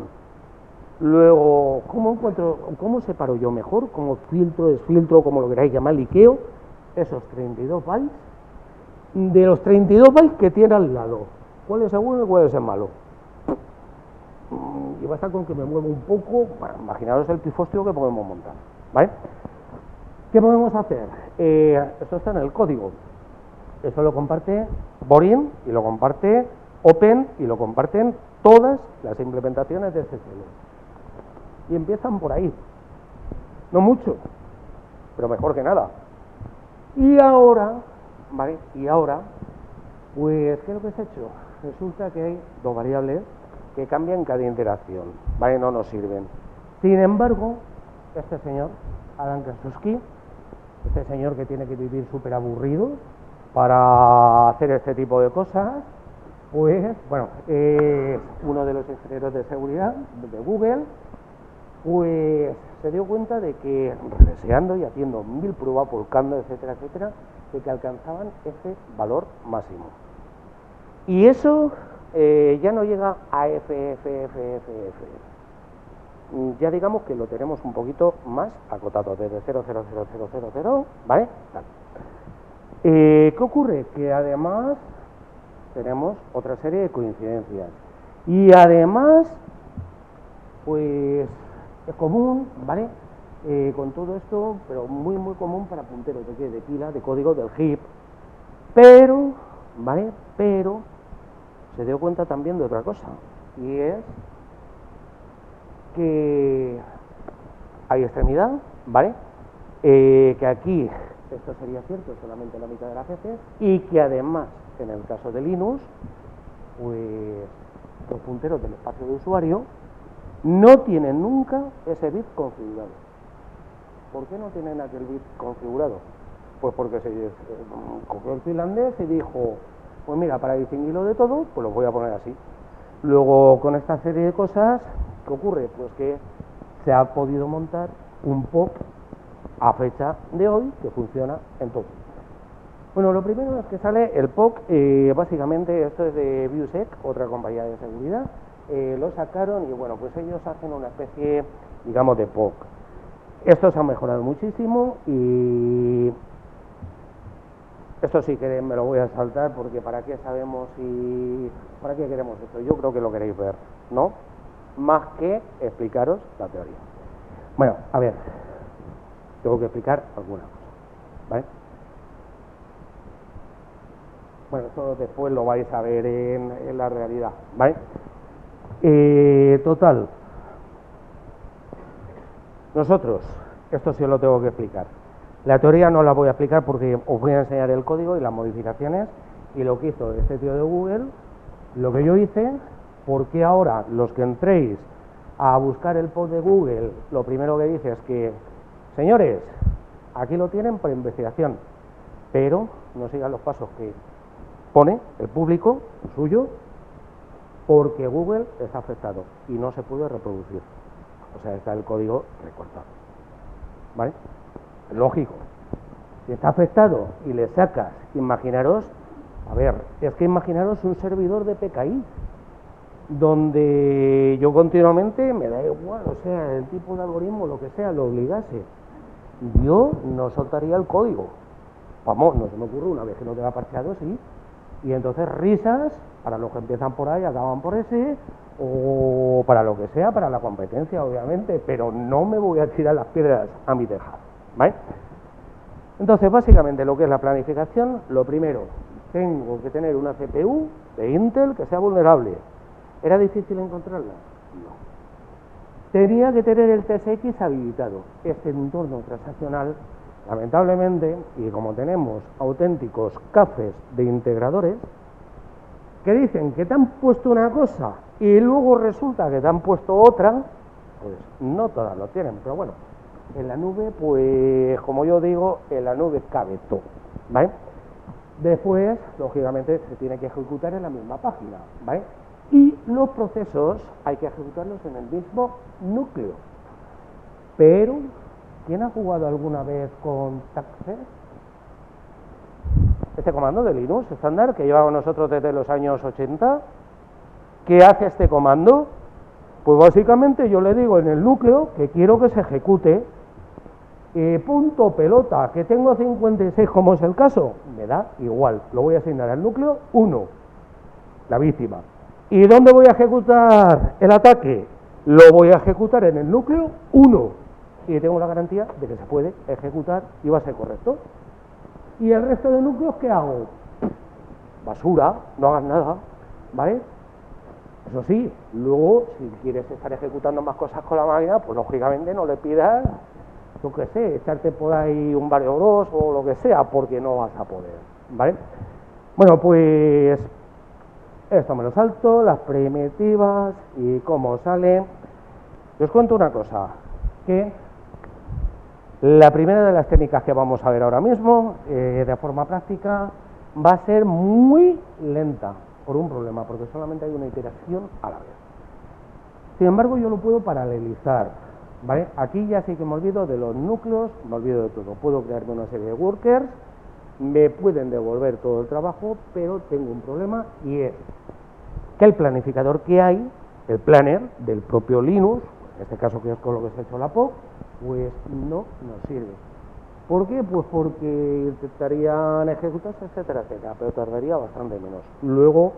Luego, cómo separo yo mejor? ¿Cómo filtro, desfiltro, como lo queráis llamar, liqueo esos 32 bytes de los 32 bytes que tiene al lado? ¿Cuál es el bueno y cuál es el malo? Y basta con que me mueva un poco, bueno, imaginaros el pifostio que podemos montar, ¿vale? ¿Qué podemos hacer? Esto está en el código. Eso lo comparte Borin y lo comparte Open y lo comparten todas las implementaciones de SSL. Y empiezan por ahí. No mucho, pero mejor que nada. Y ahora, ¿vale? Pues, ¿qué es lo que se ha hecho? Resulta que hay dos variables que cambian cada interacción, ¿vale? No nos sirven. Sin embargo, este señor, Adam Krasuski, este señor que tiene que vivir súper aburrido para hacer este tipo de cosas, pues, bueno, es uno de los ingenieros de seguridad de Google, pues se dio cuenta de que, reseando y haciendo 1000 pruebas, volcando, etcétera, etcétera, de que alcanzaban ese valor máximo. Y eso ya no llega a F. Ya digamos que lo tenemos un poquito más acotado, desde 0,00000, ¿vale? ¿Qué ocurre? Que además tenemos otra serie de coincidencias. Y además, pues es común, ¿vale? Con todo esto, pero muy común para punteros de pila, de código, del heap. Pero, ¿vale? Pero se dio cuenta también de otra cosa, y es que hay extremidad, ¿vale? Que aquí esto sería cierto solamente en la mitad de las veces, y que además, en el caso de Linux, pues los punteros del espacio de usuario no tienen nunca ese bit configurado. ¿Por qué no tienen aquel bit configurado? Pues porque se cogió el finlandés y dijo, pues mira, para distinguirlo de todo, pues lo voy a poner así. Luego, con esta serie de cosas, ¿qué ocurre? Pues que se ha podido montar un POC a fecha de hoy que funciona en todo. Bueno, lo primero es que sale el POC, básicamente esto es de ViewSec, otra compañía de seguridad, lo sacaron y bueno, pues ellos hacen una especie, digamos, de POC. Esto se ha mejorado muchísimo y esto sí que me lo voy a saltar porque ¿para qué sabemos y para qué queremos esto? Yo creo que lo queréis ver, ¿no? Más que explicaros la teoría. Bueno, a ver, tengo que explicar alguna cosa, ¿vale? Bueno, esto después lo vais a ver en la realidad, ¿vale? Total, nosotros, esto sí os lo tengo que explicar. La teoría no la voy a explicar porque os voy a enseñar el código y las modificaciones y lo que hizo este tío de Google, lo que yo hice, porque ahora los que entréis a buscar el post de Google, lo primero que dice es que, señores, aquí lo tienen por investigación, pero no sigan los pasos que pone el público, el suyo, porque Google está afectado y no se puede reproducir. O sea, está el código recortado, ¿vale? Lógico. Si está afectado y le sacas, imaginaros, a ver, es que imaginaros un servidor de PKI, donde yo continuamente, me da igual, o sea, el tipo de algoritmo, lo que sea, lo obligase, yo no soltaría el código. Vamos, no se me ocurre, una vez que no queda parcheado, sí. Y entonces risas para los que empiezan por ahí, acaban por ese, o para lo que sea, para la competencia, obviamente, pero no me voy a tirar las piedras a mi tejado, ¿vale? Entonces, básicamente, lo que es la planificación, lo primero, tengo que tener una CPU de Intel que sea vulnerable. ¿Era difícil encontrarla? No. Tenía que tener el TSX habilitado. Este entorno transaccional, lamentablemente, y como tenemos auténticos cafés de integradores, que dicen que te han puesto una cosa y luego resulta que te han puesto otra, pues no todas lo tienen, pero bueno, en la nube, pues como yo digo, en la nube cabe todo, ¿vale? Después, lógicamente, se tiene que ejecutar en la misma página, ¿vale? Y los procesos hay que ejecutarlos en el mismo núcleo. Pero, ¿quién ha jugado alguna vez con Taxer? Este comando de Linux estándar que llevamos nosotros desde los años 80. ¿Qué hace este comando? Pues básicamente yo le digo en el núcleo que quiero que se ejecute, punto pelota, que tengo 56 como es el caso, me da igual, lo voy a asignar al núcleo 1, la víctima. ¿Y dónde voy a ejecutar el ataque? Lo voy a ejecutar en el núcleo 1 y tengo la garantía de que se puede ejecutar y va a ser correcto. ¿Y el resto de núcleos qué hago? Basura, no hagas nada, ¿vale? Eso sí, luego si quieres estar ejecutando más cosas con la máquina, pues lógicamente no le pidas, yo qué sé, echarte por ahí un Mario Bros o lo que sea, porque no vas a poder, ¿vale? Bueno, pues esto me lo salto, las primitivas y cómo sale. Os cuento una cosa, que la primera de las técnicas que vamos a ver ahora mismo, de forma práctica, va a ser muy lenta, por un problema, porque solamente hay una iteración a la vez. Sin embargo, yo lo puedo paralelizar, ¿vale? Aquí ya sí que me olvido de los núcleos, me olvido de todo. Puedo crearme una serie de workers, me pueden devolver todo el trabajo, pero tengo un problema y es que el planificador que hay, el planner del propio Linux, en este caso que es con lo que se ha hecho la POC, pues no nos sirve. ¿Por qué? Pues porque intentarían ejecutarse, etcétera, etcétera, pero tardaría bastante menos. Luego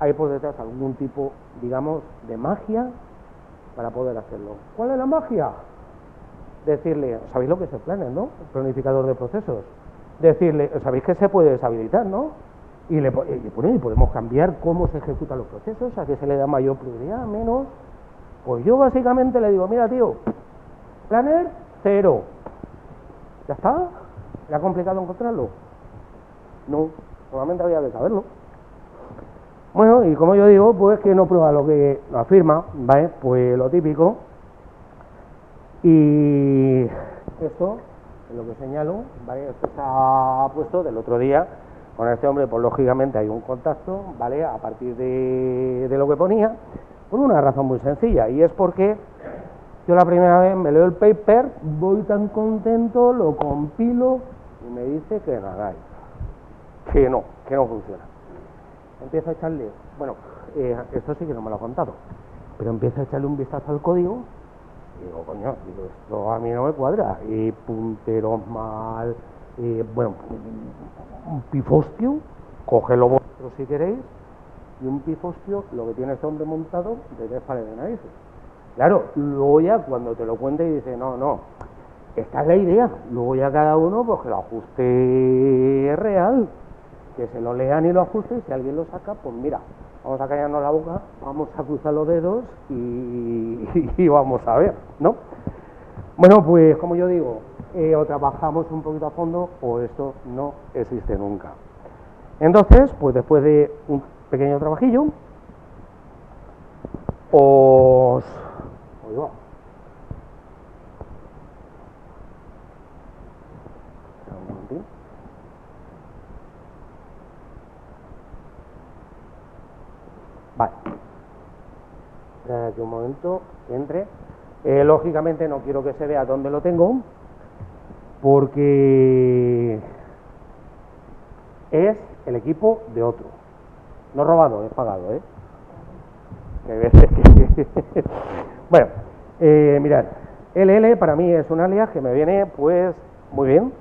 hay por detrás algún tipo, digamos, de magia para poder hacerlo. ¿Cuál es la magia? Decirle, ¿sabéis lo que es el planner, no? El planificador de procesos. Decirle, ¿sabéis que se puede deshabilitar, no? Y podemos cambiar cómo se ejecutan los procesos, a qué se le da mayor prioridad, menos. Pues yo básicamente le digo, mira tío, planner 0. ¿Ya está? ¿Era complicado encontrarlo? No, solamente había que saberlo. Bueno, y como yo digo, pues que no prueba lo que no afirma, ¿vale? Pues lo típico. Y esto es lo que señalo, ¿vale? Esto está puesto del otro día con este hombre, pues lógicamente hay un contacto, ¿vale? A partir de lo que ponía, por una razón muy sencilla, y es porque yo la primera vez me leo el paper, voy tan contento, lo compilo y me dice que nada, que no funciona. Empiezo a echarle, bueno, esto sí que no me lo ha contado, pero empiezo a echarle un vistazo al código y digo, coño, esto a mí no me cuadra, y punteros mal, bueno, un pifostio, cógelo vosotros si queréis, y un pifostio lo que tiene este hombre montado de 3 pares de narices. Claro, luego ya cuando te lo cuenta y dice, no, esta es la idea, luego ya cada uno pues que lo ajuste real, que se lo lean y lo ajusten, y si alguien lo saca, pues mira, vamos a callarnos la boca, vamos a cruzar los dedos y vamos a ver, ¿no? Bueno, pues como yo digo, o trabajamos un poquito a fondo o esto no existe nunca. Entonces, pues después de un pequeño trabajillo, os... Oiga. Un momentín. Vale. Aquí un momento que entre. Lógicamente no quiero que se vea dónde lo tengo, porque es el equipo de otro. No robado, es pagado, ¿eh? Que veces que... Bueno, mirad, LL para mí es un alias que me viene pues muy bien.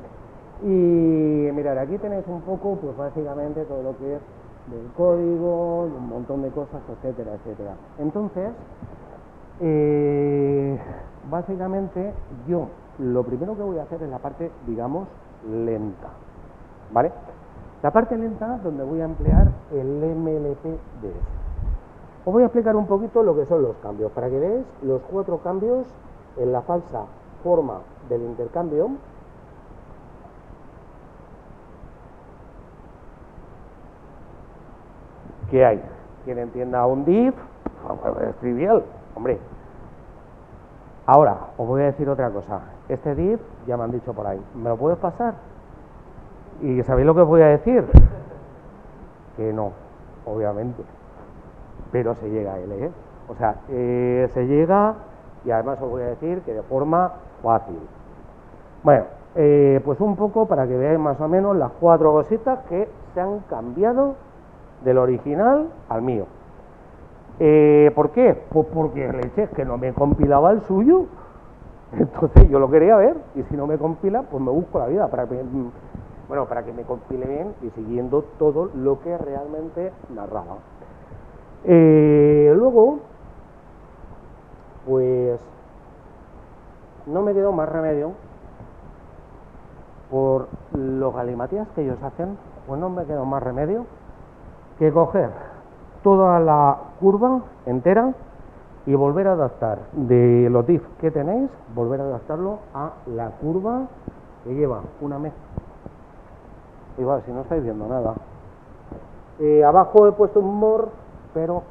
Y mirad, aquí tenéis un poco, pues básicamente todo lo que es del código, un montón de cosas, etcétera, etcétera. Entonces, básicamente yo lo primero que voy a hacer es la parte, digamos, lenta, ¿vale? La parte lenta donde voy a emplear el MLPDS. Os voy a explicar un poquito lo que son los cambios, para que veáis los 4 cambios en la falsa forma del intercambio. ¿Qué hay? Quien entienda un div, es trivial, hombre. Ahora, os voy a decir otra cosa. Este div, ya me han dicho por ahí, ¿me lo puedes pasar? ¿Y sabéis lo que os voy a decir? Que no, obviamente. Pero se llega a él, ¿eh? O sea, se llega, y además os voy a decir que de forma fácil. Bueno, pues un poco para que veáis más o menos las 4 cositas que se han cambiado del original al mío. ¿Por qué? Pues porque leche, que no me compilaba el suyo. Entonces yo lo quería ver, y si no me compila, pues me busco la vida para que, bueno, para que me compile bien y siguiendo todo lo que realmente narraba. Luego, pues no me quedó más remedio, por los galimatías que ellos hacen, pues no me quedó más remedio que coger toda la curva entera y volver a adaptar de los diff que tenéis, volver a adaptarlo a la curva que lleva una mezcla. Igual, si no estáis viendo nada. Abajo he puesto un more, pero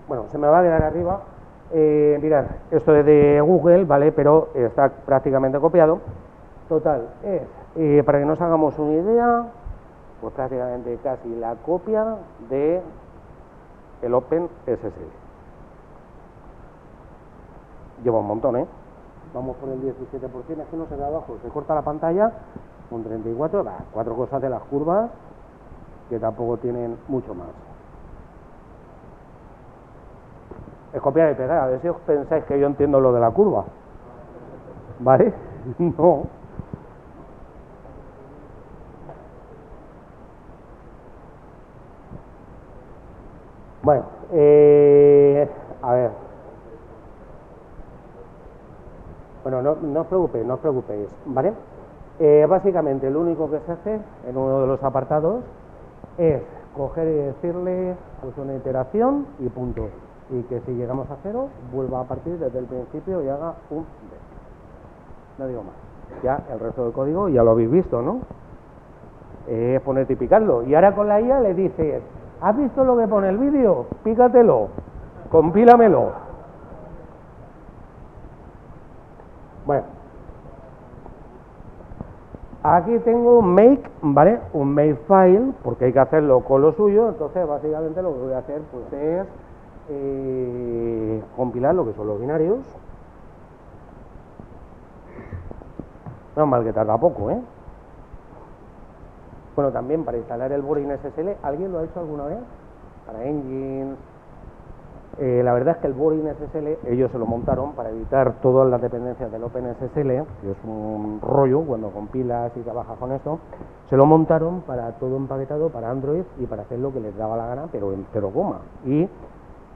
bueno, se me va a quedar arriba. Mirad, esto es de Google, ¿vale? Pero está prácticamente copiado. Total, es, para que nos hagamos una idea, pues prácticamente casi la copia de el OpenSSL. Lleva un montón, ¿eh? Vamos por el 17%, es que no se ve abajo, se corta la pantalla, un 34, 4 cosas de las curvas, que tampoco tienen mucho más. Es copiar y pegar, a ver si os pensáis que yo entiendo lo de la curva. ¿Vale? No. Bueno, a ver. Bueno, no os preocupéis, ¿vale? Básicamente lo único que se hace en uno de los apartados es coger y decirle pues una iteración y punto. Y que si llegamos a 0, vuelva a partir desde el principio y haga un B. No digo más. Ya el resto del código ya lo habéis visto, ¿no? Es ponerte y picarlo. Y ahora con la IA le dices, ¿has visto lo que pone el vídeo? Pícatelo, compílamelo. Bueno, aquí tengo un make, ¿vale? Un make file, porque hay que hacerlo con lo suyo. Entonces básicamente lo que voy a hacer pues es compilar lo que son los binarios. No es mal que tarda poco, ¿eh? Bueno, también para instalar el boring SSL, ¿alguien lo ha hecho alguna vez? Para engines. La verdad es que el boring SSL ellos se lo montaron para evitar todas las dependencias del OpenSSL, que es un rollo cuando compilas y trabajas con esto. Se lo montaron para todo empaquetado para Android y para hacer lo que les daba la gana, pero en 0, y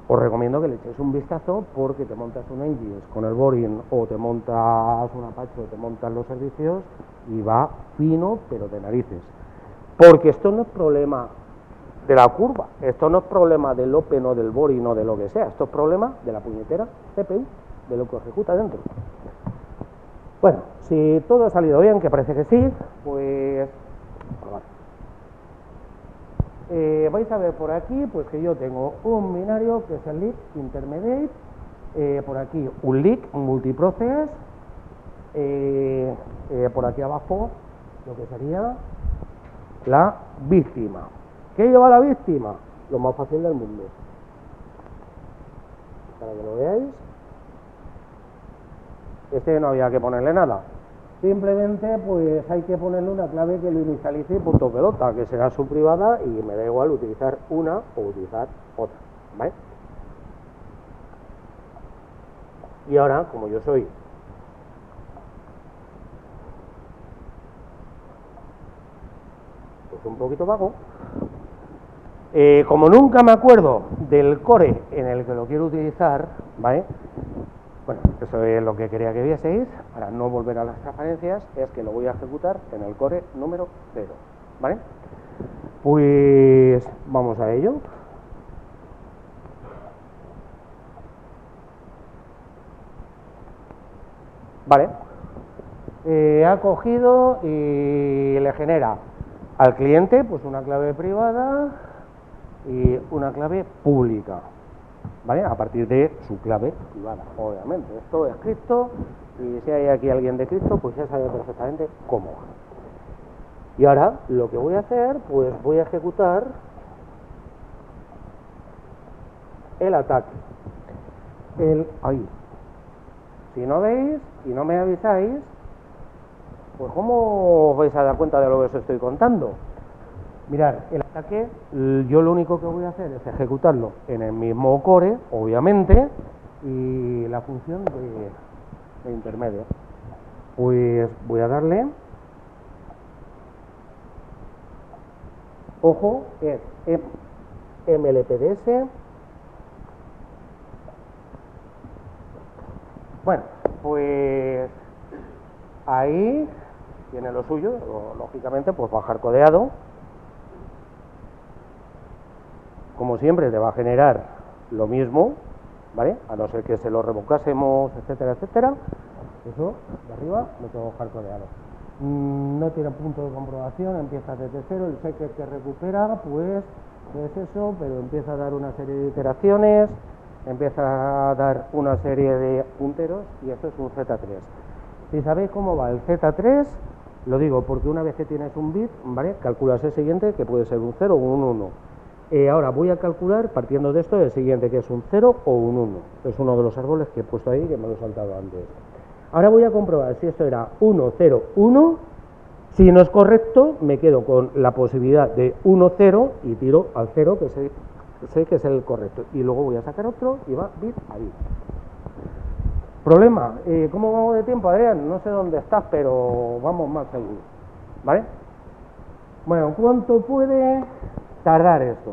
os recomiendo que le echéis un vistazo porque te montas un Engines con el boring o te montas un Apache o te montas los servicios y va fino, pero de narices. Porque esto no es problema de la curva, esto no es problema del Open o del boring o de lo que sea, esto es problema de la puñetera CPU, de lo que ejecuta dentro. Bueno, si todo ha salido bien, que parece que sí, pues vais a ver por aquí pues que yo tengo un binario que es el leak intermediate, por aquí un leak multiprocess, por aquí abajo lo que sería la víctima. ¿Qué lleva la víctima? Lo más fácil del mundo. Para que lo veáis, no había que ponerle nada. Simplemente pues hay que ponerle una clave que lo inicialice y punto pelota, que será su privada y me da igual utilizar una o utilizar otra, ¿vale? Y ahora, como yo soy pues un poquito vago, como nunca me acuerdo del core en el que lo quiero utilizar, ¿vale? Bueno, eso es lo que quería que vieseis, para no volver a las transparencias, es que lo voy a ejecutar en el core número 0, ¿vale? Pues vamos a ello. Vale. Ha cogido y le genera al cliente pues una clave privada y una clave pública, ¿vale? A partir de su clave privada, obviamente. Esto es cripto y si hay aquí alguien de cripto, pues ya sabe perfectamente cómo va. Y ahora lo que voy a hacer, pues voy a ejecutar el ataque. Si no veis y no me avisáis, Pues ¿cómo os vais a dar cuenta de lo que os estoy contando? Mirad, el ataque, yo lo único que voy a hacer es ejecutarlo en el mismo core, obviamente, y la función de intermedio. Pues voy a darle, ojo, es MLPDS. Bueno, pues ahí tiene lo suyo, lógicamente, pues bajar codeado. Como siempre, te va a generar lo mismo, ¿vale? A no ser que se lo revocásemos, etcétera, etcétera. Eso, de arriba, lo tengo hardcodeado. No tiene punto de comprobación, empieza desde cero, el secret que recupera, pues es eso, pero empieza a dar una serie de iteraciones, empieza a dar una serie de punteros y esto es un Z3. Si sabéis cómo va el Z3, lo digo porque una vez que tienes un bit, ¿vale? Calculas el siguiente, que puede ser un 0 o un 1. Ahora voy a calcular, partiendo de esto, el siguiente, que es un 0 o un 1. Es uno de los árboles que he puesto ahí, que me lo he saltado antes. Ahora voy a comprobar si esto era 1, 0, 1. Si no es correcto, me quedo con la posibilidad de 1, 0 y tiro al 0, que sé que es el correcto. Y luego voy a sacar otro y va bit a bit. Problema, ¿cómo vamos de tiempo, Adrián? No sé dónde estás, pero vamos más seguro, ¿vale? Bueno, ¿cuánto puede tardar esto?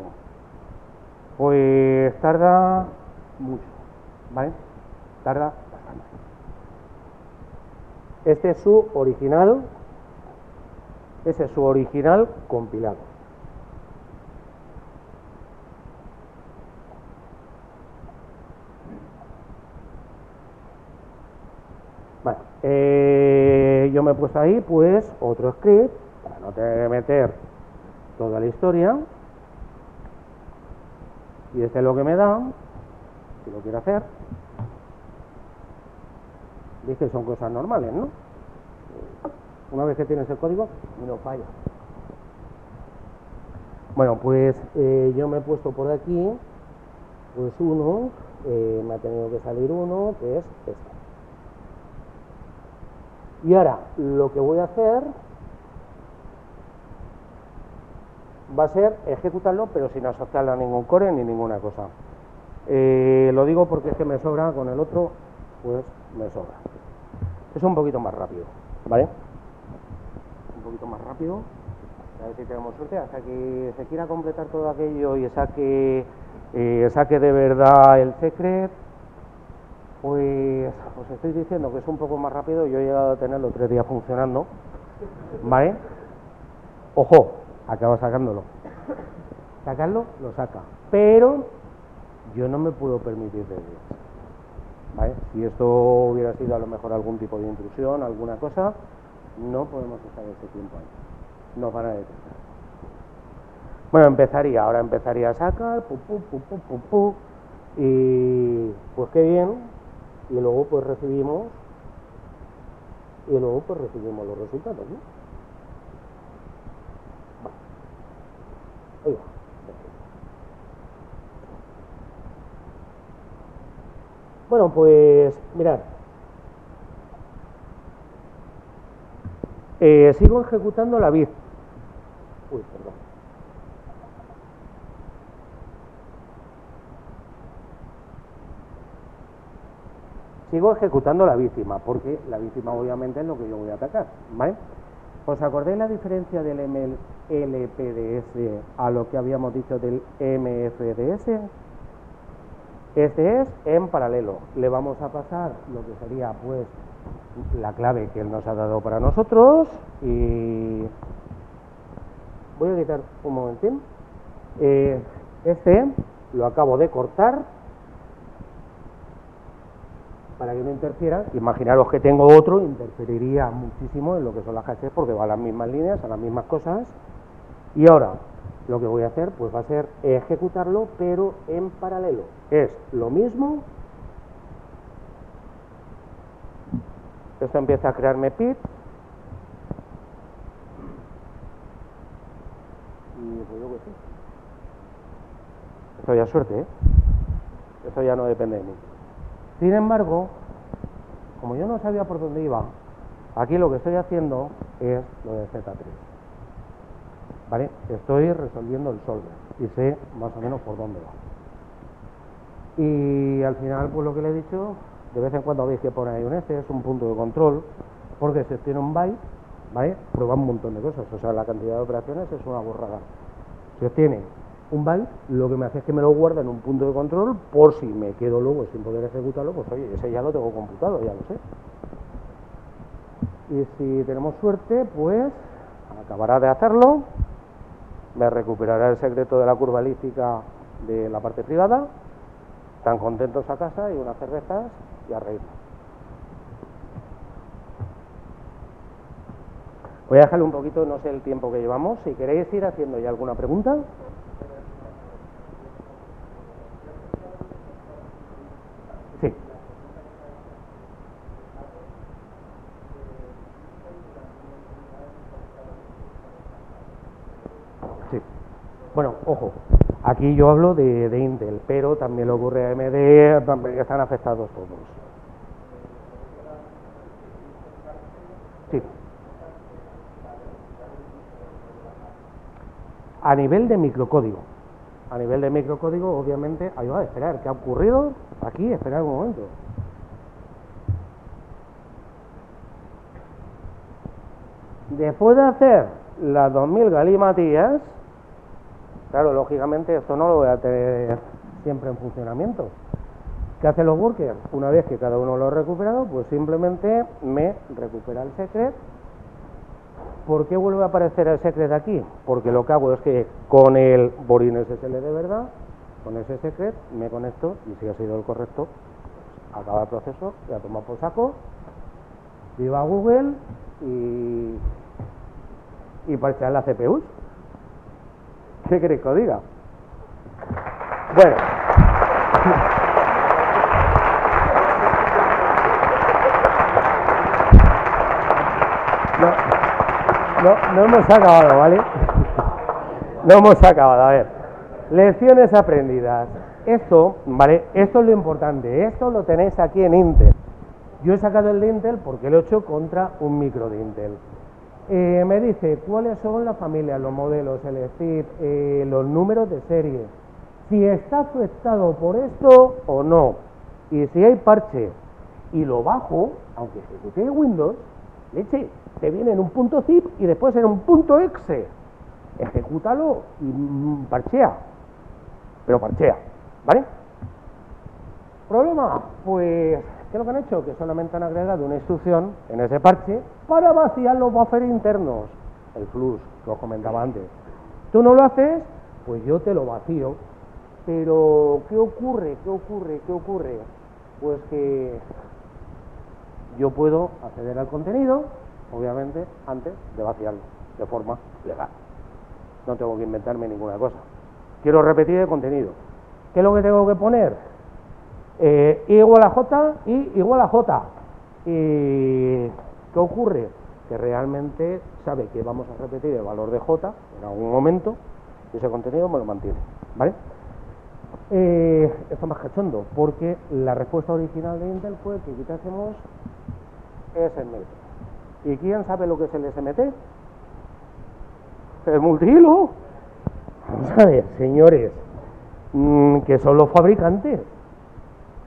Pues tarda mucho, ¿vale? Tarda bastante. Este es su original, ese es su original compilado. Vale, yo me he puesto ahí pues otro script para no tener que meter toda la historia. Y este es lo que me da, si lo quiero hacer. Veis que son cosas normales, ¿no? Una vez que tienes el código, no falla. Bueno, pues yo me he puesto por aquí, pues uno, me ha tenido que salir uno, que es este. Y ahora, lo que voy a hacer va a ser ejecutarlo, pero sin asociarlo a ningún core ni ninguna cosa. Lo digo porque es que me sobra, con el otro, pues me sobra. Es un poquito más rápido, ¿vale? Un poquito más rápido. A ver si tenemos suerte, hasta que se quiera completar todo aquello y saque de verdad el secret. Pues os estoy diciendo que es un poco más rápido. Yo he llegado a tenerlo 3 días funcionando, ¿vale? Ojo, acaba sacándolo. Sacarlo, lo saca. Pero yo no me puedo permitir de ello, ¿vale? Si esto hubiera sido a lo mejor algún tipo de intrusión, alguna cosa, no podemos estar ese tiempo ahí. Nos van a detectar. Bueno, ahora empezaría a sacar, y pues qué bien. Y luego pues recibimos los resultados, ¿no? Vale. Ahí va. Bueno, pues mirad, sigo ejecutando la bit. Uy, perdón. Sigo ejecutando la víctima, porque la víctima obviamente es lo que yo voy a atacar, ¿vale? ¿Os acordáis la diferencia del MLPDS a lo que habíamos dicho del MFDS? Este es en paralelo. Le vamos a pasar lo que sería pues la clave que él nos ha dado para nosotros y voy a quitar un momentín. Este lo acabo de cortar para que no interfiera. Imaginaros que tengo otro, interferiría muchísimo en lo que son las hashes porque va a las mismas líneas, a las mismas cosas. Y ahora lo que voy a hacer pues va a ser ejecutarlo pero en paralelo. Es lo mismo. Esto empieza a crearme pip. Y pues yo qué sé. Esto ya es suerte, ¿eh? Esto ya no depende de mí. Sin embargo, como yo no sabía por dónde iba, Aquí lo que estoy haciendo es lo de Z3. ¿Vale? Estoy resolviendo el solver y sé más o menos por dónde va. Y al final, pues lo que le he dicho, de vez en cuando veis que pone ahí un S, es un punto de control, porque se obtiene un byte, ¿vale? Prueba un montón de cosas, o sea, la cantidad de operaciones es una burrada. Se obtiene un byte, lo que me hace es que me lo guarda en un punto de control, por si me quedo luego sin poder ejecutarlo, pues oye, ese ya lo tengo computado, ya lo sé. Y si tenemos suerte, pues acabará de hacerlo, me recuperará el secreto de la curva elíptica de la parte privada, están contentos a casa y unas cervezas y a reírnos. Voy a dejarle un poquito, no sé el tiempo que llevamos, si queréis ir haciendo ya alguna pregunta. Sí. Sí. Bueno, ojo, aquí yo hablo de Intel, pero también le ocurre a AMD, también están afectados todos. Sí. A nivel de microcódigo, obviamente, ahí va a esperar, ¿qué ha ocurrido? Aquí, esperar un momento. Después de hacer las 2000 galimatías, claro, lógicamente esto no lo voy a tener siempre en funcionamiento. ¿Qué hacen los workers? Una vez que cada uno lo ha recuperado, pues simplemente me recupera el secret. ¿Por qué vuelve a aparecer el secret aquí? Porque lo que hago es que con el Borin SSL de verdad, con ese secret, me conecto y si ha sido el correcto, pues acaba el proceso, ya toma por saco, viva Google y parchear la CPUs. ¿Qué queréis que os diga? Bueno. No hemos acabado, ¿vale? No hemos acabado, a ver. Lecciones aprendidas. Esto, ¿vale? Esto es lo importante. Esto lo tenéis aquí en Intel. Yo he sacado el de Intel porque lo he hecho contra un micro de Intel. Me dice cuáles son las familias, los modelos, el SIP, los números de serie. Si está afectado por esto o no. Y si hay parche y lo bajo, aunque ejecute Windows, leche, te viene en un punto zip y después en un punto exe. Ejecútalo y parchea. Pero parchea, ¿vale? ¿Problema? Pues, ¿qué es lo que han hecho? Que solamente han agregado una instrucción en ese parche para vaciar los buffers internos. El flux que os comentaba antes. Tú no lo haces, pues yo te lo vacío. Pero, ¿qué ocurre? Pues que yo puedo acceder al contenido, obviamente, antes de vaciarlo, de forma legal. No tengo que inventarme ninguna cosa. Quiero repetir el contenido. ¿Qué es lo que tengo que poner? I igual a J, I igual a J. ¿Y qué ocurre? Que realmente sabe que vamos a repetir el valor de J en algún momento y ese contenido me lo mantiene, ¿vale? Esto es más cachondo, porque la respuesta original de Intel fue que quitásemos SMT. ¿Y quién sabe lo que es el SMT? El multihilo. Vamos a ver, señores, que son los fabricantes,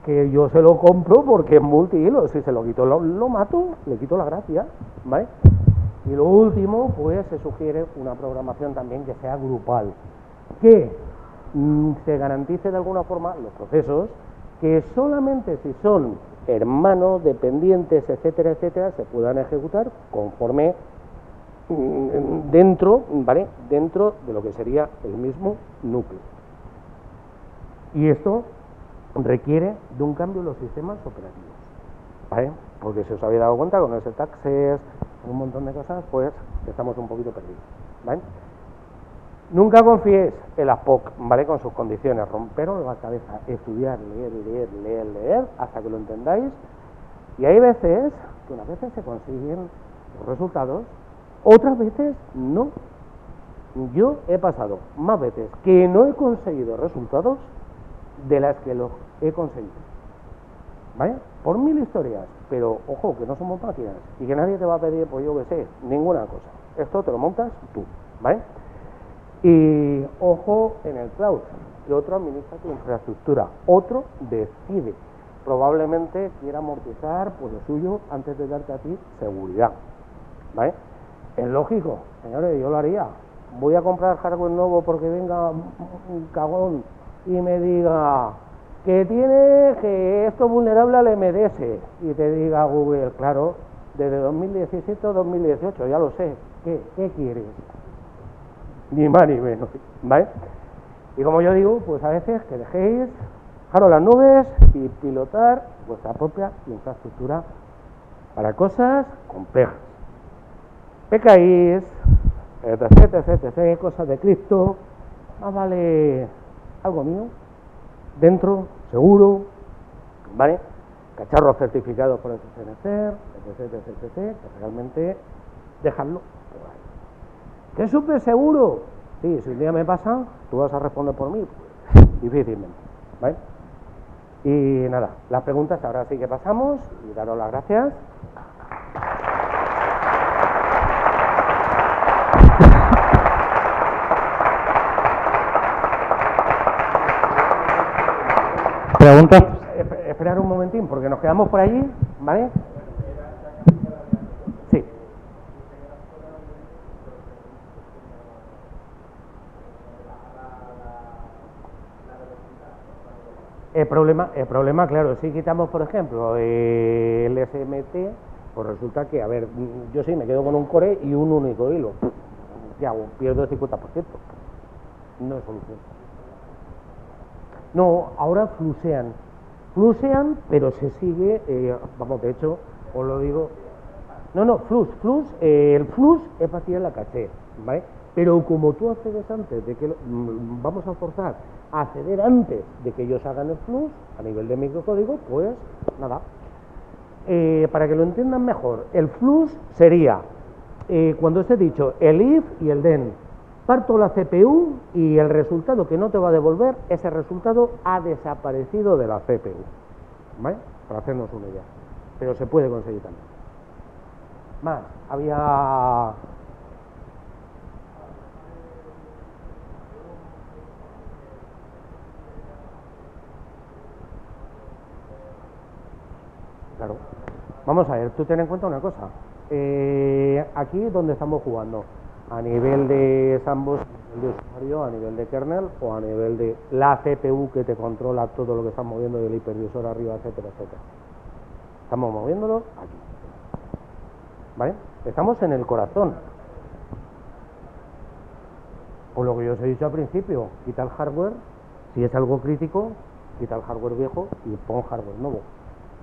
que yo se lo compro porque es multihilo. Si se lo quito, lo mato, le quito la gracia, ¿vale? Y lo último, pues se sugiere una programación también que sea grupal, que se garantice de alguna forma los procesos, que solamente si son hermanos, dependientes, etcétera, etcétera, se puedan ejecutar conforme dentro, ¿vale? Dentro de lo que sería el mismo núcleo. Y esto requiere de un cambio en los sistemas operativos, ¿vale? Porque si os habéis dado cuenta, con ese taxes, un montón de cosas, pues estamos un poquito perdidos, ¿vale? Nunca confiéis en las POC, ¿vale? Con sus condiciones, romperos la cabeza, estudiar, leer, hasta que lo entendáis. Y hay veces que unas veces se consiguen los resultados, otras veces no. Yo he pasado más veces que no he conseguido resultados de las que los he conseguido. ¿vale? Por 1000 historias, pero ojo, que no somos máquinas y que nadie te va a pedir, pues yo que sé, ninguna cosa. Esto te lo montas tú, ¿vale? Y ojo en el cloud, que otro administra tu infraestructura, otro decide. Probablemente quiera amortizar pues lo suyo antes de darte a ti seguridad, ¿vale? Es lógico, señores, yo lo haría. Voy a comprar hardware nuevo porque venga un cagón y me diga que esto es vulnerable al MDS y te diga Google, claro, desde 2017 a 2018, ya lo sé, ¿qué quieres? Ni más ni menos, ¿vale? Y como yo digo, pues a veces que dejéis fijaros las nubes y pilotar vuestra propia infraestructura para cosas complejas. PKIs, etc, cosas de cripto, más vale algo mío, dentro, seguro, ¿vale? Cacharros certificados por el CNCR, etc, que realmente dejarlo por ahí. ¿Que es súper seguro? Sí, si un día me pasa, tú vas a responder por mí, pues, difícilmente, ¿vale? Y nada, las preguntas ahora sí que pasamos y daros las gracias. Preguntas. Esperar un momentín, porque nos quedamos por allí, ¿vale? Sí. El problema, claro, si quitamos, por ejemplo, el SMT, pues resulta que, a ver, yo sí me quedo con un core y un único hilo. ¿Qué hago? Pierdo el 50%. No es solución. No, ahora flusean, pero se sigue, vamos, de hecho, os lo digo. No, el flux es vaciar la caché, ¿vale? Pero como tú accedes antes de que vamos a forzar a acceder antes de que ellos hagan el flux a nivel de microcódigo, pues nada. Para que lo entiendan mejor, el flux sería cuando os he dicho el if y el then. Parto la CPU y el resultado que no te va a devolver, ese resultado ha desaparecido de la CPU, ¿vale? Para hacernos una idea. Pero se puede conseguir también. Más, había... Claro. Vamos a ver, tú ten en cuenta una cosa. Aquí donde estamos jugando, a nivel de sandbox, de usuario, a nivel de kernel o a nivel de la CPU que te controla todo lo que estás moviendo del hipervisor arriba, etcétera. Estamos moviéndolo aquí, ¿vale? Estamos en el corazón. Por lo que yo os he dicho al principio, quita el hardware, si es algo crítico, quita el hardware viejo y pon hardware nuevo.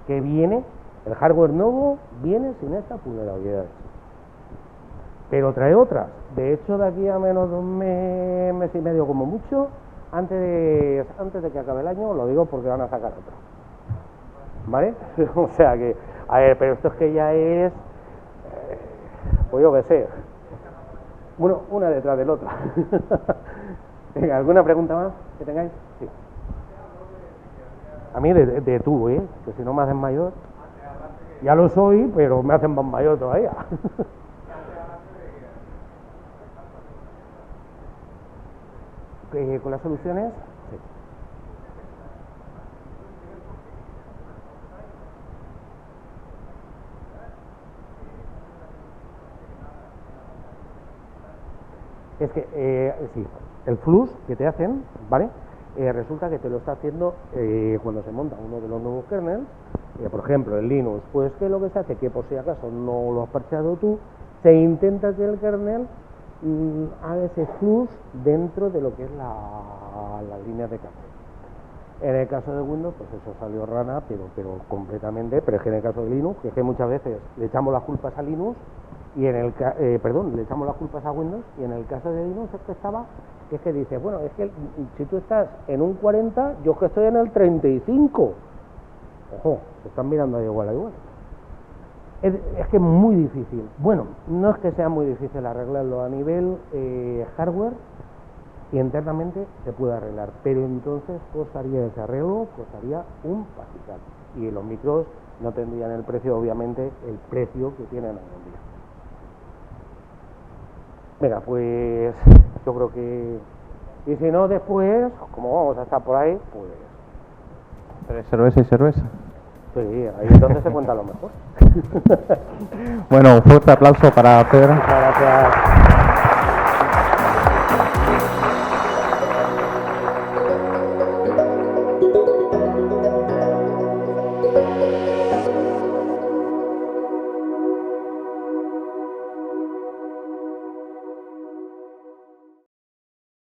Que viene, el hardware nuevo viene sin estas vulnerabilidades. Pero trae otras. De hecho, de aquí a menos de un mes y medio como mucho, antes de que acabe el año, lo digo porque van a sacar otra. ¿Vale? O sea que, a ver, pero esto es que ya es, pues yo qué sé, una detrás de la otra. Venga, ¿alguna pregunta más que tengáis? Sí. A mí de tú, que si no me hacen mayor, ya lo soy, pero me hacen más mayor todavía. ¿Con las soluciones? Sí. Es que, sí, el flux que te hacen, ¿vale? Resulta que te lo está haciendo cuando se monta uno de los nuevos kernels, por ejemplo, el Linux, pues que lo que se hace, que por si acaso no lo has parcheado tú, se intenta que el kernel haga ese flux dentro de lo que es la línea de caché. En el caso de Windows, pues eso salió rana, pero completamente, pero es que en el caso de Linux, que es que muchas veces le echamos las culpas a Linux, y le echamos las culpas a Windows, y en el caso de Linux es que dice, bueno, es que si tú estás en un 40, yo es que estoy en el 35. Ojo, se están mirando de igual a igual. Es que es muy difícil. Bueno, no es que sea muy difícil arreglarlo a nivel hardware, y internamente se puede arreglar, pero entonces costaría ese arreglo, costaría un pastizal. y los micros no tendrían el precio, obviamente, el precio que tienen hoy en día. Venga, pues yo creo que... Y si no, después, como vamos a estar por ahí, pues... Pero cerveza y cerveza. Sí, ahí entonces se cuenta lo mejor. Bueno, un fuerte aplauso para Pedro. Muchas gracias.